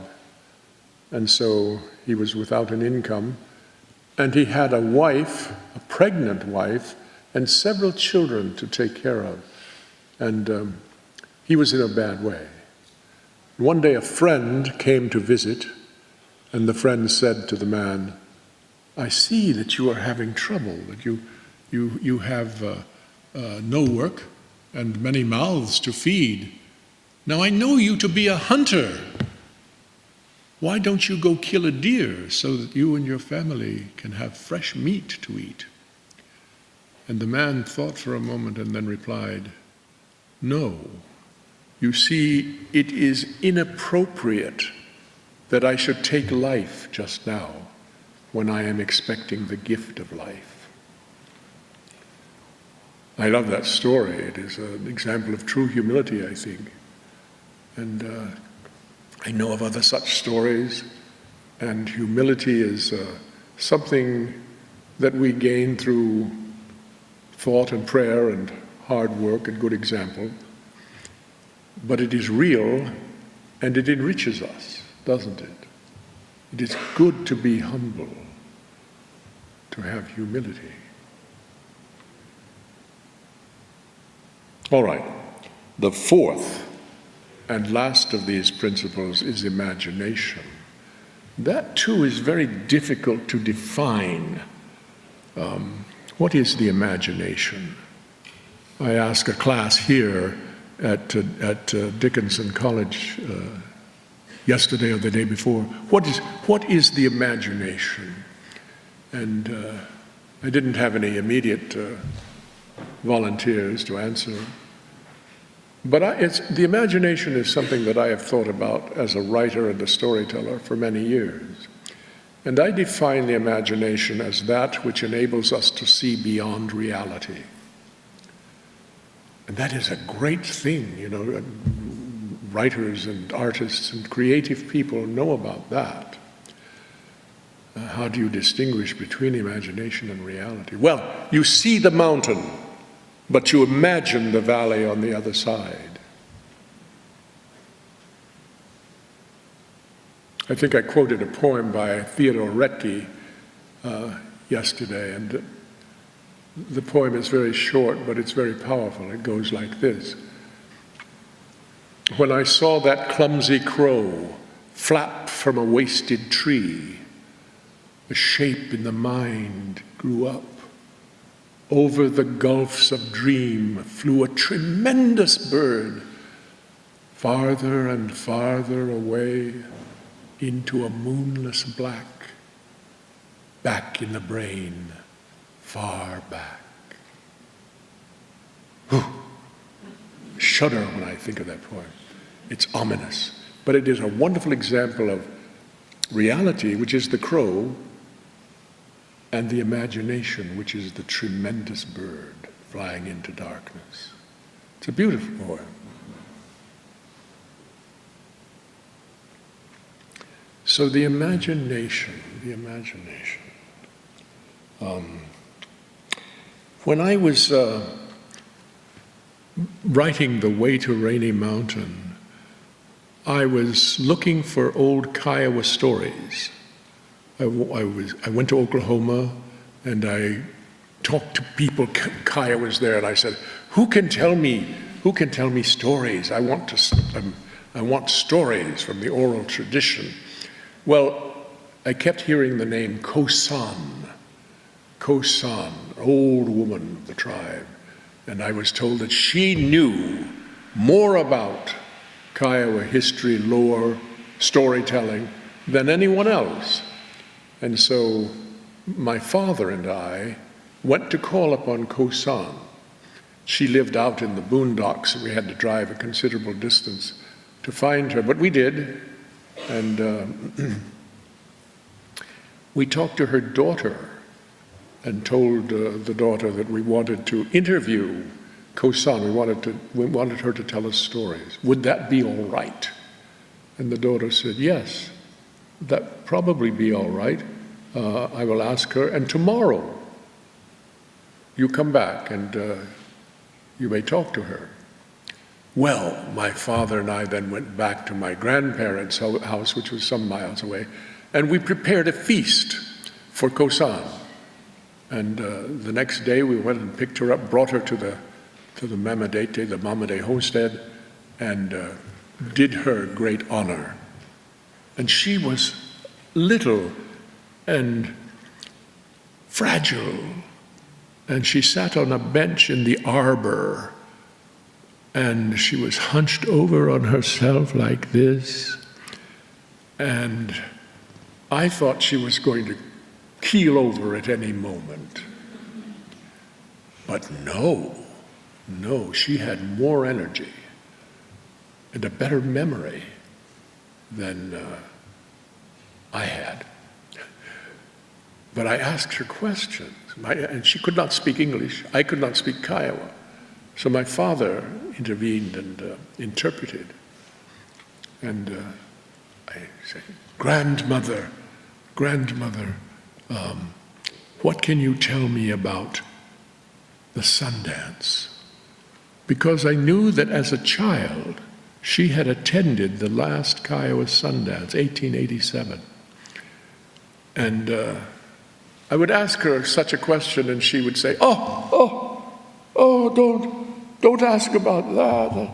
and so he was without an income. And he had a wife, a pregnant wife, and several children to take care of. And he was in a bad way. One day a friend came to visit, and the friend said to the man, I see that you are having trouble, that you have no work and many mouths to feed. Now I know you to be a hunter. Why don't you go kill a deer so that you and your family can have fresh meat to eat? And the man thought for a moment and then replied, no. You see, it is inappropriate that I should take life just now when I am expecting the gift of life. I love that story. It is an example of true humility, I think. And I know of other such stories, and humility is something that we gain through thought and prayer and hard work and good example. But it is real, and it enriches us, doesn't it? It is good to be humble, to have humility. All right, the fourth and last of these principles is imagination. That too is very difficult to define. What is the imagination? I asked a class here at Dickinson College yesterday or the day before, what is the imagination? And I didn't have any immediate volunteers to answer. But the imagination is something that I have thought about as a writer and a storyteller for many years. And I define the imagination as that which enables us to see beyond reality. And that is a great thing, you know. Writers and artists and creative people know about that. How do you distinguish between imagination and reality? Well, you see the mountain, but you imagine the valley on the other side. I think I quoted a poem by Theodore Retke yesterday, and the poem is very short, but it's very powerful. It goes like this. When I saw that clumsy crow flap from a wasted tree, a shape in the mind grew up. Over the gulfs of dream flew a tremendous bird, farther and farther away into a moonless black, back in the brain, far back. Whew. shudder when I think of that poem. It's ominous, but it is a wonderful example of reality, which is the crow, and the imagination, which is the tremendous bird flying into darkness. It's a beautiful poem. So the imagination. When I was writing The Way to Rainy Mountain, I was looking for old Kiowa stories. I went to Oklahoma and I talked to people. Kaya was there, and I said, "Who can tell me stories? I want stories from the oral tradition." Well, I kept hearing the name Kosan, old woman of the tribe, and I was told that she knew more about Kiowa history, lore, storytelling than anyone else. And so my father and I went to call upon Kosan. She lived out in the boondocks, and we had to drive a considerable distance to find her, but we did. And we talked to her daughter and told the daughter that we wanted to interview Kosan. We wanted her to tell us stories. Would that be all right? And the daughter said, "Yes, that probably be all right. I will ask her, and tomorrow you come back and you may talk to her." Well, my father and I then went back to my grandparents' house, which was some miles away, and we prepared a feast for Kosan. And the next day we went and picked her up, brought her to the Momaday homestead, and did her great honor. And she was little and fragile, and she sat on a bench in the arbor, and she was hunched over on herself like this, and I thought she was going to keel over at any moment. But no, she had more energy and a better memory than I had. But I asked her questions, and she could not speak English. I could not speak Kiowa. So my father intervened and interpreted. And I said, Grandmother, what can you tell me about the Sundance?" Because I knew that as a child, she had attended the last Kiowa Sundance, 1887. And I would ask her such a question, and she would say, don't ask about that.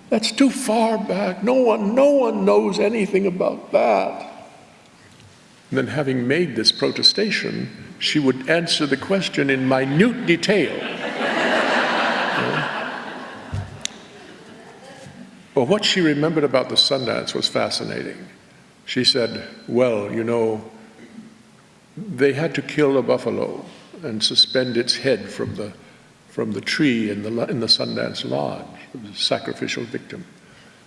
That's too far back. No one knows anything about that. And then, having made this protestation, she would answer the question in minute detail. Well, what she remembered about the Sundance was fascinating. She said, "Well, they had to kill a buffalo and suspend its head from the tree in the Sundance Lodge. It was a sacrificial victim.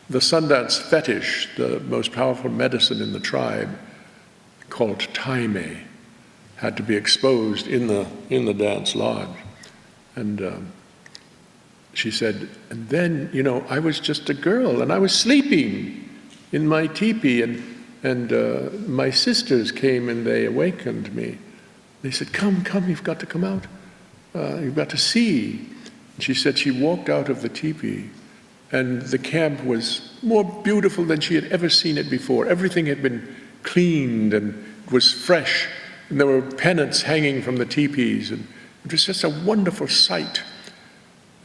The Sundance fetish, the most powerful medicine in the tribe, called taime, had to be exposed in the dance lodge." And she said, "And then, I was just a girl, and I was sleeping in my teepee, and my sisters came and they awakened me. They said, come, you've got to come out. You've got to see." And she said she walked out of the teepee, and the camp was more beautiful than she had ever seen it before. Everything had been cleaned and was fresh, and there were pennants hanging from the teepees, and it was just a wonderful sight.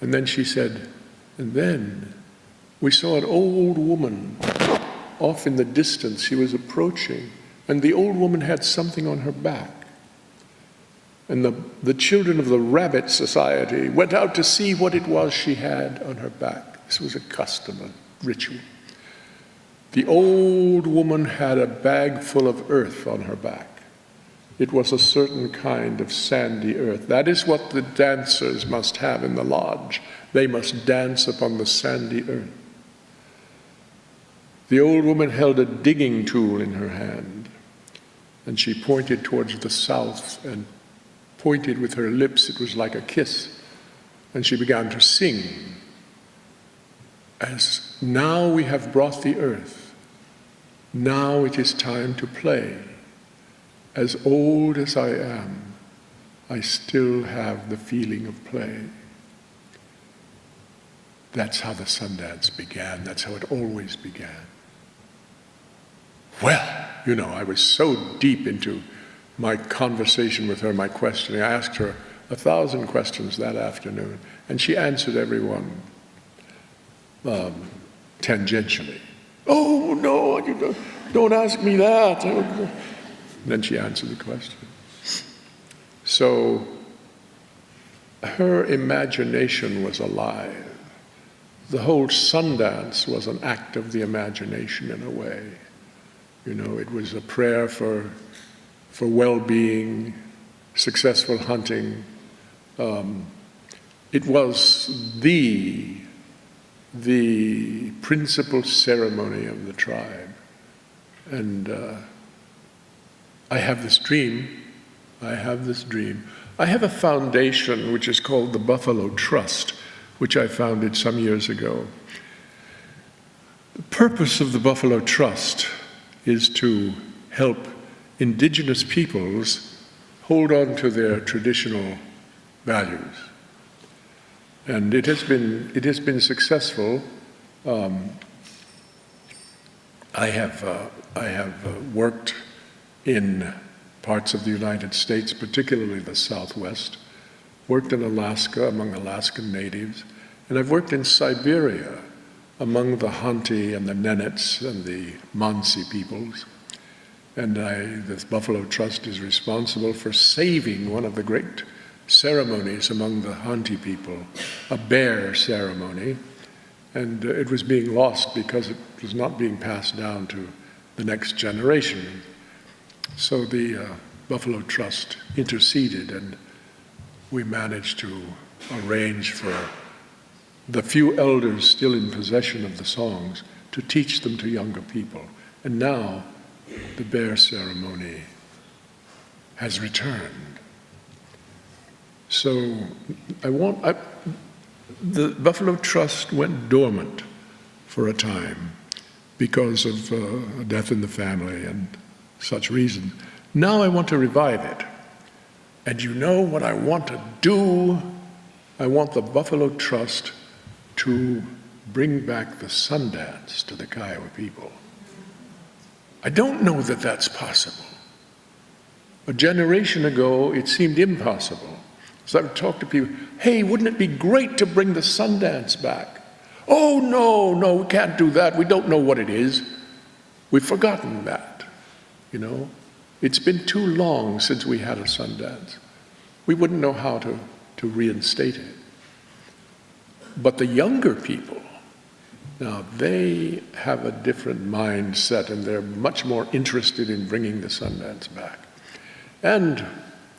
And then she said, "And then we saw an old woman off in the distance. She was approaching, and the old woman had something on her back. And the children of the Rabbit Society went out to see what it was she had on her back." This was a custom, a ritual. The old woman had a bag full of earth on her back, It was a certain kind of sandy earth. That is what the dancers must have in the lodge. They must dance upon the sandy earth. The old woman held a digging tool in her hand, and she pointed towards the south and pointed with her lips. It was like a kiss. And she began to sing. As now we have brought the earth, now it is time to play. As old as I am, I still have the feeling of play. That's how the Sundance began. That's how it always began. Well, I was so deep into my conversation with her, my questioning. I asked her 1,000 questions that afternoon, and she answered every one tangentially. Oh, no, you don't ask me that. Then she answered the question. So her imagination was alive. The whole Sundance was an act of the imagination in a way. It was a prayer for well-being, successful hunting. It was the principal ceremony of the tribe. And I have this dream. I have a foundation which is called the Buffalo Trust, which I founded some years ago. The purpose of the Buffalo Trust is to help indigenous peoples hold on to their traditional values. And it has been successful. I have worked in parts of the United States, particularly the Southwest, worked in Alaska among Alaskan natives, and I've worked in Siberia among the Hanti and the Nenets and the Mansi peoples. And the Buffalo Trust is responsible for saving one of the great ceremonies among the Hanti people, a bear ceremony. And it was being lost because it was not being passed down to the next generation. So the Buffalo Trust interceded, and we managed to arrange for the few elders still in possession of the songs to teach them to younger people. And now the bear ceremony has returned. So the Buffalo Trust went dormant for a time because of a death in the family and such reasons. Now I want to revive it. And you know what I want to do? I want the Buffalo Trust to bring back the Sundance to the Kiowa people. I don't know that that's possible. A generation ago, it seemed impossible. So I would talk to people, hey, wouldn't it be great to bring the Sundance back? Oh, no, we can't do that. We don't know what it is. We've forgotten that, It's been too long since we had a Sundance. We wouldn't know how to reinstate it. But the younger people, now they have a different mindset, and they're much more interested in bringing the Sundance back. And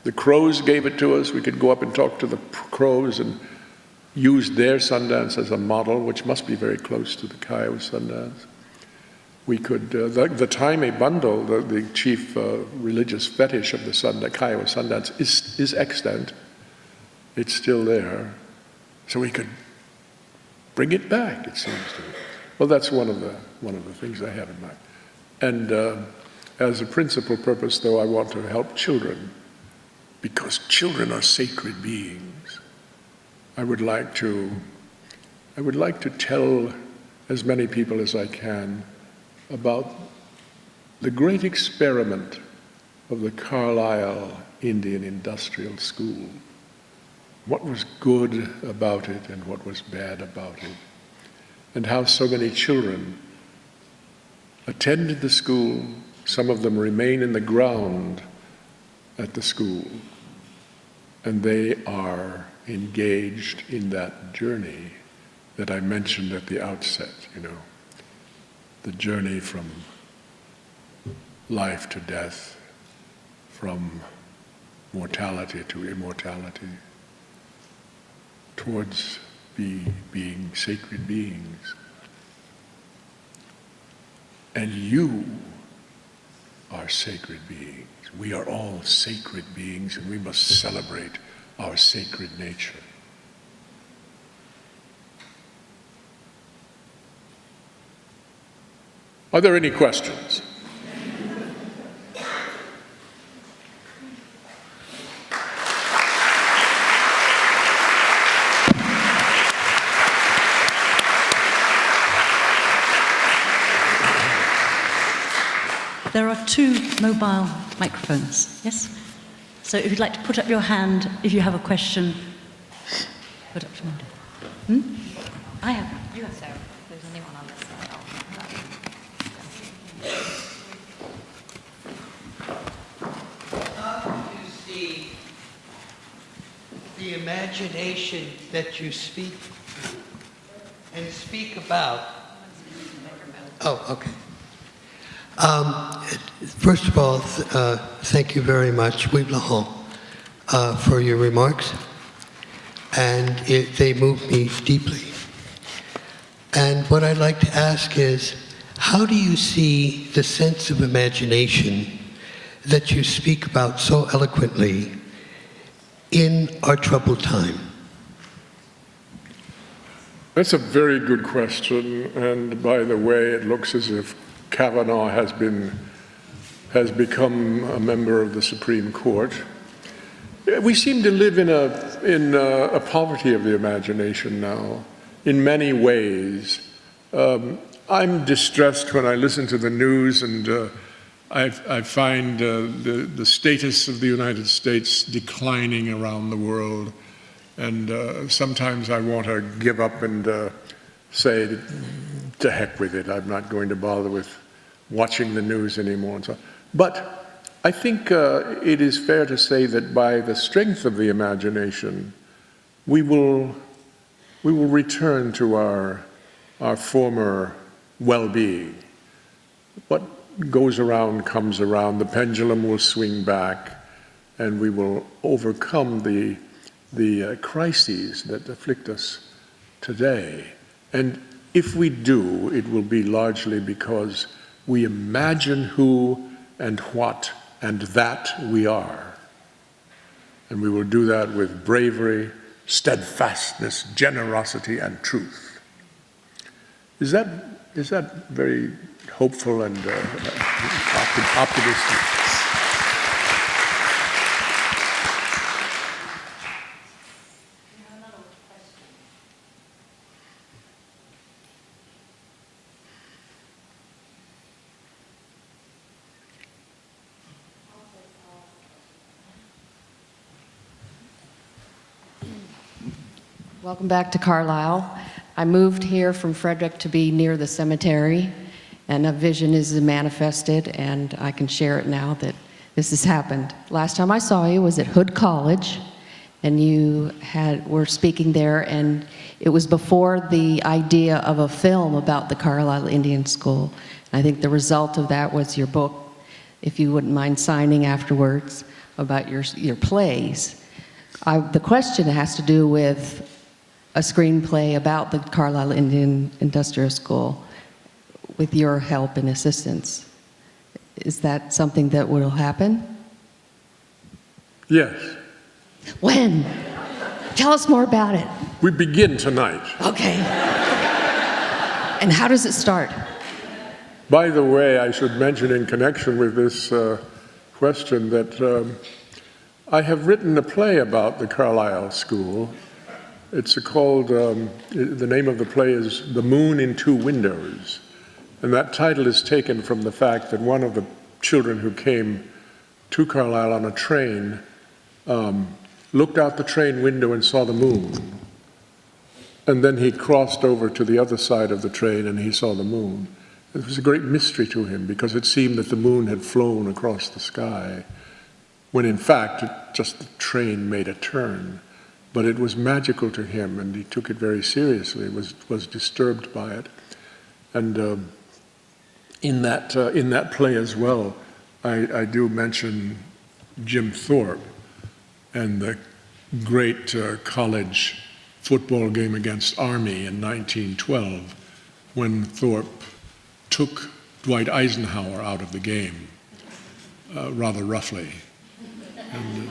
the Crows gave it to us. We could go up and talk to the Crows and use their Sundance as a model, which must be very close to the Kiowa Sundance. We could, the Taime bundle, the chief religious fetish of the Kiowa Sundance is extant. It's still there. So we could bring it back, it seems to me. Well, that's one of the things I have in mind. And as a principal purpose, though, I want to help children, because children are sacred beings. I would like to tell as many people as I can about the great experiment of the Carlisle Indian Industrial School. What was good about it and what was bad about it, and how so many children attended the school. Some of them remain in the ground at the school, and they are engaged in that journey that I mentioned at the outset, the journey from life to death, from mortality to immortality, towards being sacred beings. And you are sacred beings. We are all sacred beings, and we must celebrate our sacred nature. Are there any questions? There are 2 mobile microphones, yes? So if you'd like to put up your hand if you have a question, put up your hand. I have. You have. So there's only one on this side. How do you see the imagination that you speak and speak about? Oh, okay. First of all, thank you very much, for your remarks, and they moved me deeply. And what I'd like to ask is, how do you see the sense of imagination that you speak about so eloquently in our troubled time? That's a very good question, and by the way, it looks as if Kavanaugh has become a member of the Supreme Court. We seem to live in a poverty of the imagination now, in many ways. I'm distressed when I listen to the news, and I find the status of the United States declining around the world, and sometimes I want to give up and say, to heck with it, I'm not going to bother with watching the news anymore. And so, but I think it is fair to say that by the strength of the imagination, we will return to our former well-being. What goes around comes around. The pendulum will swing back, and we will overcome the crises that afflict us today. And if we do, it will be largely because we imagine who and what and that we are. And we will do that with bravery, steadfastness, generosity, and truth. Is that very hopeful and optimistic? Welcome back to Carlisle. I moved here from Frederick to be near the cemetery, and a vision is manifested, and I can share it now that this has happened. Last time I saw you was at Hood College, and you were speaking there, and it was before the idea of a film about the Carlisle Indian School. And I think the result of that was your book, if you wouldn't mind signing afterwards, about your plays. The question has to do with a screenplay about the Carlisle Indian Industrial School with your help and assistance. Is that something that will happen? Yes. When? Tell us more about it. We begin tonight. Okay. And how does it start? By the way, I should mention in connection with this question that I have written a play about the Carlisle School. It's called, the name of the play is The Moon in Two Windows. And that title is taken from the fact that one of the children who came to Carlisle on a train looked out the train window and saw the moon. And then he crossed over to the other side of the train and he saw the moon. It was a great mystery to him because it seemed that the moon had flown across the sky, when in fact just the train made a turn. But it was magical to him, and he took it very seriously, was disturbed by it. And in that play as well, I do mention Jim Thorpe and the great college football game against Army in 1912, when Thorpe took Dwight Eisenhower out of the game, rather roughly. And,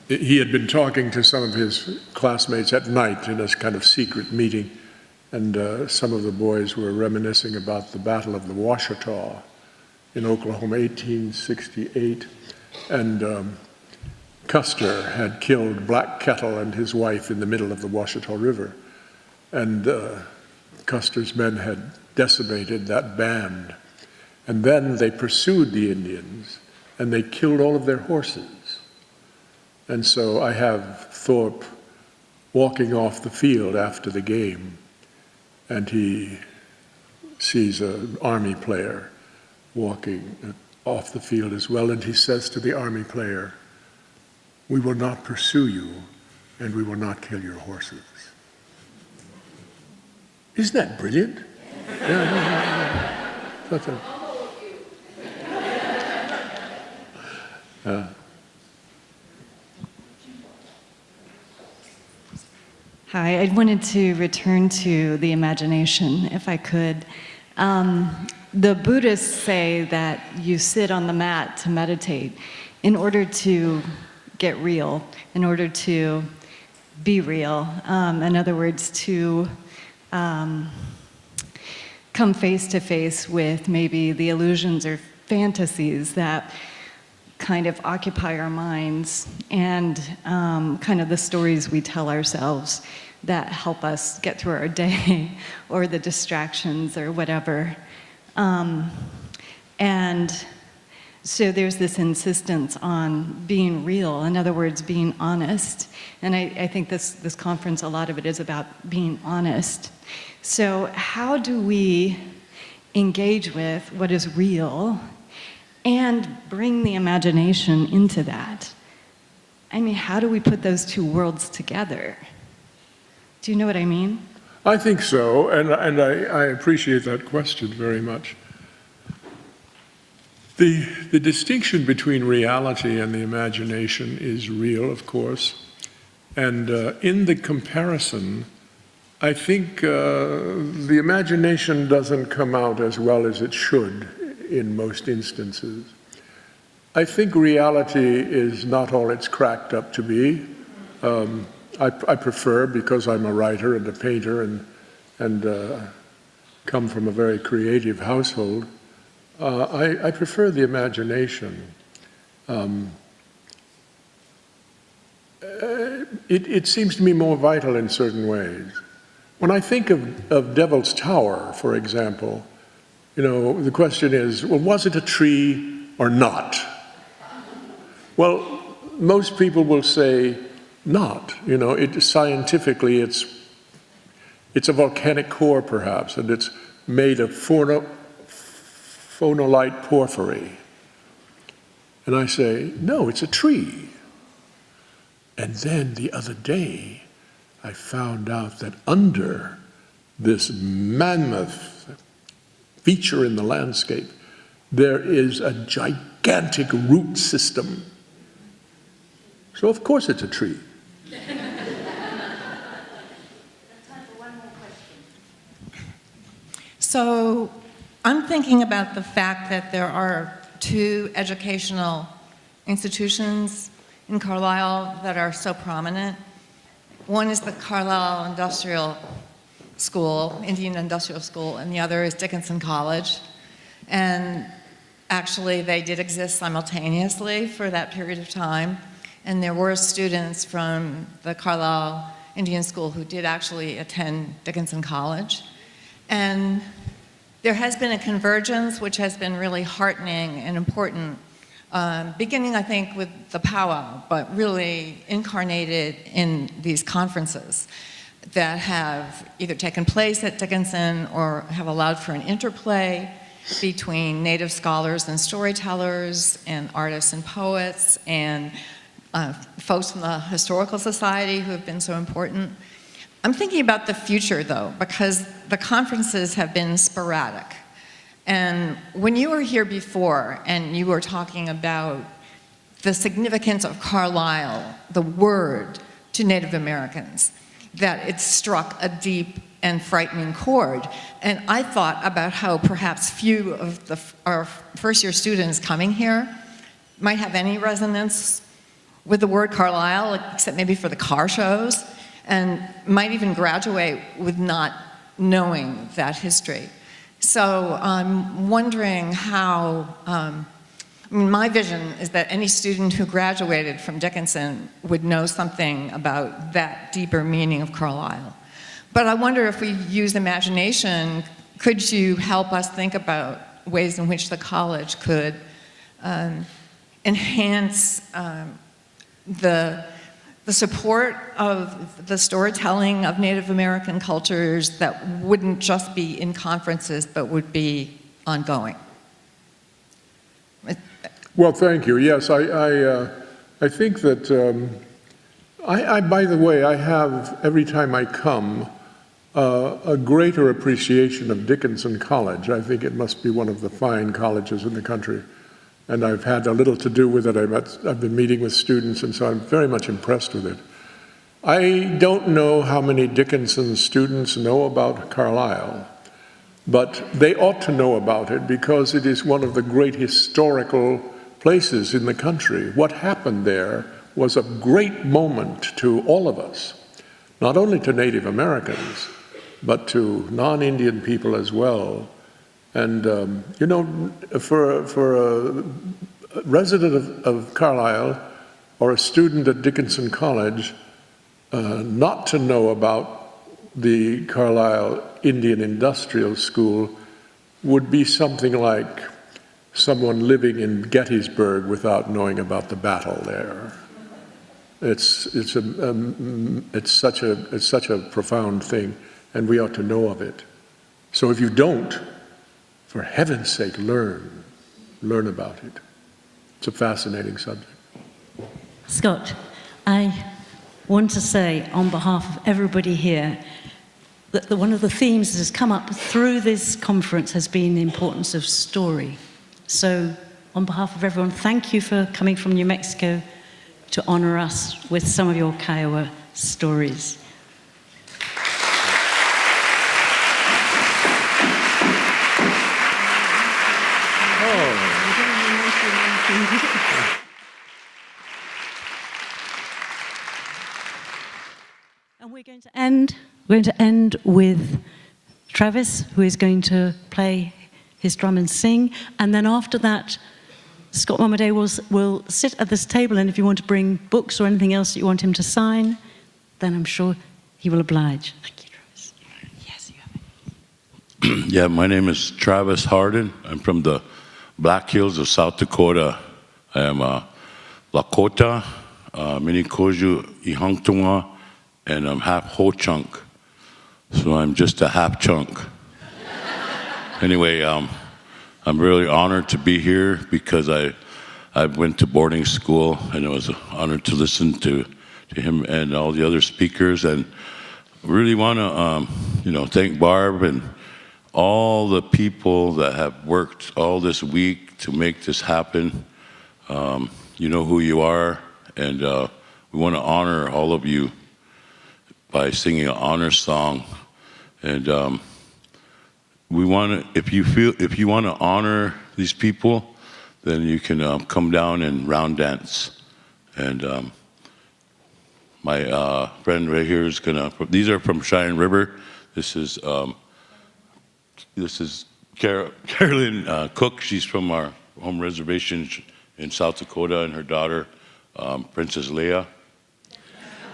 he had been talking to some of his classmates at night in a kind of secret meeting, and some of the boys were reminiscing about the Battle of the Washita in Oklahoma, 1868, and Custer had killed Black Kettle and his wife in the middle of the Washita River, and Custer's men had decimated that band, and then they pursued the Indians, and they killed all of their horses. And so I have Thorpe walking off the field after the game, and he sees an Army player walking off the field as well, and he says to the Army player, "We will not pursue you, and we will not kill your horses." Isn't that brilliant? Hi, I wanted to return to the imagination, if I could. The Buddhists say that you sit on the mat to meditate in order to get real, in order to be real. In other words, to come face to face with maybe the illusions or fantasies that kind of occupy our minds, and kind of the stories we tell ourselves that help us get through our day or the distractions or whatever. And so there's this insistence on being real, in other words, being honest. And I think this conference, a lot of it is about being honest. So how do we engage with what is real and bring the imagination into that? I mean, how do we put those two worlds together? Do you know what I mean? I think so, and I appreciate that question very much. The distinction between reality and the imagination is real, of course, and in the comparison, I think the imagination doesn't come out as well as it should in most instances. I think reality is not all it's cracked up to be. I prefer, because I'm a writer and a painter and come from a very creative household, I prefer the imagination. It seems to me more vital in certain ways. When I think of Devil's Tower, for example, you know, the question is, well, was it a tree or not? Well, most people will say not. You know, scientifically, it's a volcanic core, perhaps, and it's made of phonolite porphyry. And I say, no, it's a tree. And then the other day, I found out that under this mammoth feature in the landscape, there is a gigantic root system. So of course it's a tree. So I'm thinking about the fact that there are two educational institutions in Carlisle that are so prominent. One is the Carlisle Industrial School, Indian Industrial School, and the other is Dickinson College. And actually, they did exist simultaneously for that period of time. And there were students from the Carlisle Indian School who did actually attend Dickinson College. And there has been a convergence which has been really heartening and important, beginning, I think, with the powwow, but really incarnated in these conferences that have either taken place at Dickinson or have allowed for an interplay between Native scholars and storytellers and artists and poets and folks from the Historical Society who have been so important. I'm thinking about the future, though, because the conferences have been sporadic. And when you were here before and you were talking about the significance of Carlisle, the word, to Native Americans, that it struck a deep and frightening chord. And I thought about how perhaps few of our first-year students coming here might have any resonance with the word Carlisle, except maybe for the car shows, and might even graduate with not knowing that history. So I'm wondering how, my vision is that any student who graduated from Dickinson would know something about that deeper meaning of Carlisle. But I wonder if we use imagination, could you help us think about ways in which the college could enhance the support of the storytelling of Native American cultures that wouldn't just be in conferences, but would be ongoing? Well, thank you. Yes, I think that, by the way, I have, every time I come, a greater appreciation of Dickinson College. I think it must be one of the fine colleges in the country. And I've had a little to do with it. I've been meeting with students, and so I'm very much impressed with it. I don't know how many Dickinson students know about Carlisle, but they ought to know about it because it is one of the great historical places in the country. What happened there was a great moment to all of us, not only to Native Americans, but to non-Indian people as well. And, you know, for a resident of Carlisle or a student at Dickinson College, not to know about the Carlisle Indian Industrial School would be something like someone living in Gettysburg without knowing about the battle there. It's such a profound thing, and we ought to know of it. So if you don't, for heaven's sake, learn about it. It's a fascinating subject. Scott, I want to say on behalf of everybody here that one of the themes that has come up through this conference has been the importance of story. So on behalf of everyone, thank you for coming from New Mexico to honor us with some of your Kiowa stories. And we're going to end with Travis, who is going to play his drum and sing, and then after that, Scott Momaday will sit at this table, and if you want to bring books or anything else that you want him to sign, then I'm sure he will oblige. Thank you, Travis. Yes, you have it. Yeah, my name is Travis Harden. I'm from the Black Hills of South Dakota. I am Lakota, Minikoju, Ihangtunga, and I'm half Ho Chunk. So I'm just a half chunk. Anyway, I'm really honored to be here because I went to boarding school, and it was an honor to listen to him and all the other speakers. And really want to thank Barb and all the people that have worked all this week to make this happen. You know who you are, and we want to honor all of you by singing an honor song. And we want to, if you want to honor these people, then you can come down and round dance. And my friend right here is gonna. These are from Cheyenne River. This is Carolyn Cook. She's from our home reservation in South Dakota, and her daughter, Princess Leah.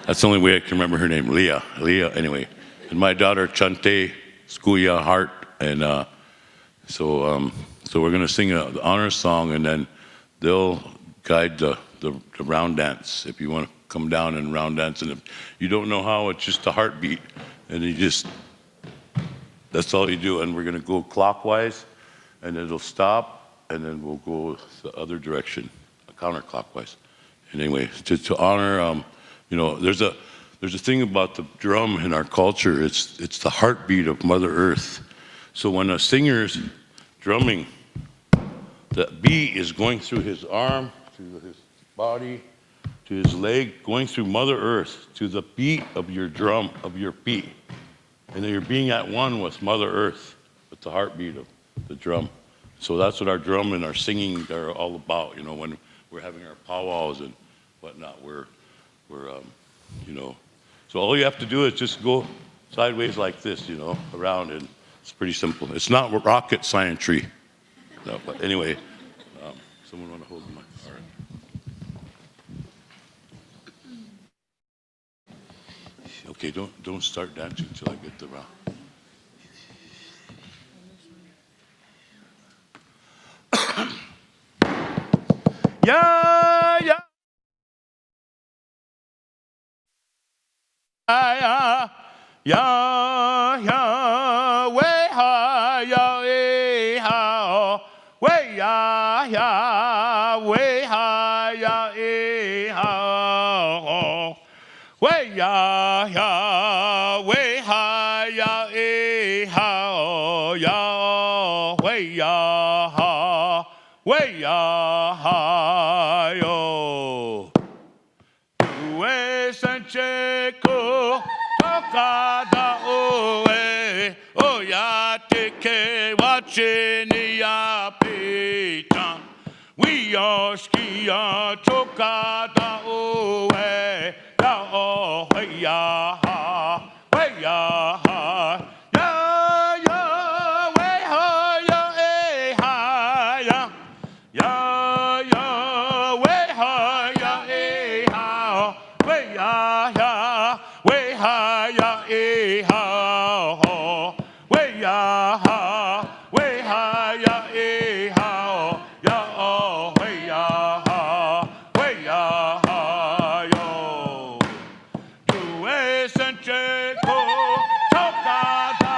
That's the only way I can remember her name, Leah. Anyway, and my daughter Chante Skuya Hart, and so we're gonna sing an honor song, and then they'll guide the round dance. If you want to come down and round dance, and if you don't know how, it's just a heartbeat, and that's all you do. And we're gonna go clockwise, and it'll stop, and then we'll go the other direction, counterclockwise. And anyway, to honor, there's a thing about the drum in our culture. It's the heartbeat of Mother Earth. So when a singer's drumming, the beat is going through his arm, through his body to his leg, going through Mother Earth to the beat of your drum, of your beat. And then you're being at one with Mother Earth, with the heartbeat of the drum. So that's what our drum and our singing are all about, you know, when we're having our powwows and whatnot. We're you know. So all you have to do is just go sideways like this, you know, around, and it's pretty simple. It's not rocket scientry. No, but anyway, someone want to hold the mic? All right. Okay, don't start dancing until I get the round. Yeah, yeah. Yeah, yeah, yeah, way high, yeah, way yeah, yeah, way high, yeah, way yeah, yeah, way high, yeah, yeah, way yeah, way yeah, yo. Sancheco, tocada oe, o ya te ke wacheni ya pita. We are skia tocada oe, ya o ya ya ya we ha ya ya ya ya we ha ya way ya ya, way high ya way ya way high ya ya way ya yo. Tu es sancheco, tocada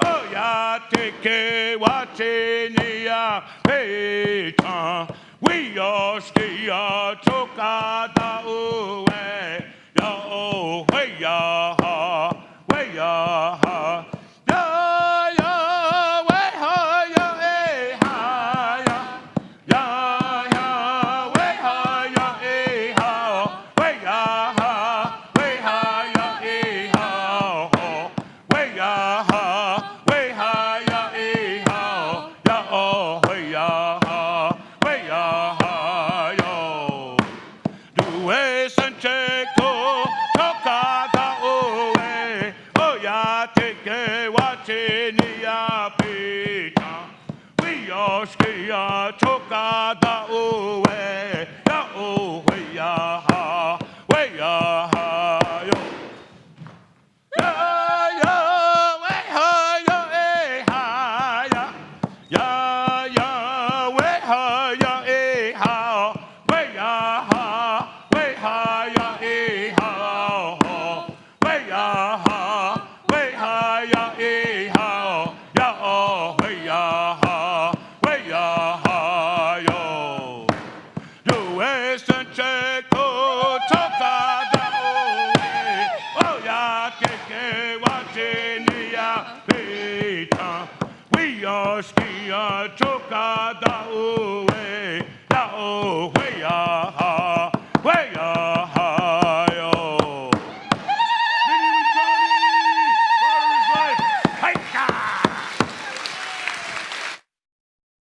oh ya te que watcheni ya peta. We are skia tocada ya way ya way ya ya ya way ya ya ya way ya way ya way ya way ya way ya way ya way ya yo. Do es sancheco tocada oh ya te que watcheni ya pita. We are skia tocada ya way ya yo. Ya ya way ya ya ya way ya way ya way ya way ya way ya ya way ya yo. Do es sancheco tocada oh ya que watcheni ya pita. We are skia tocada ya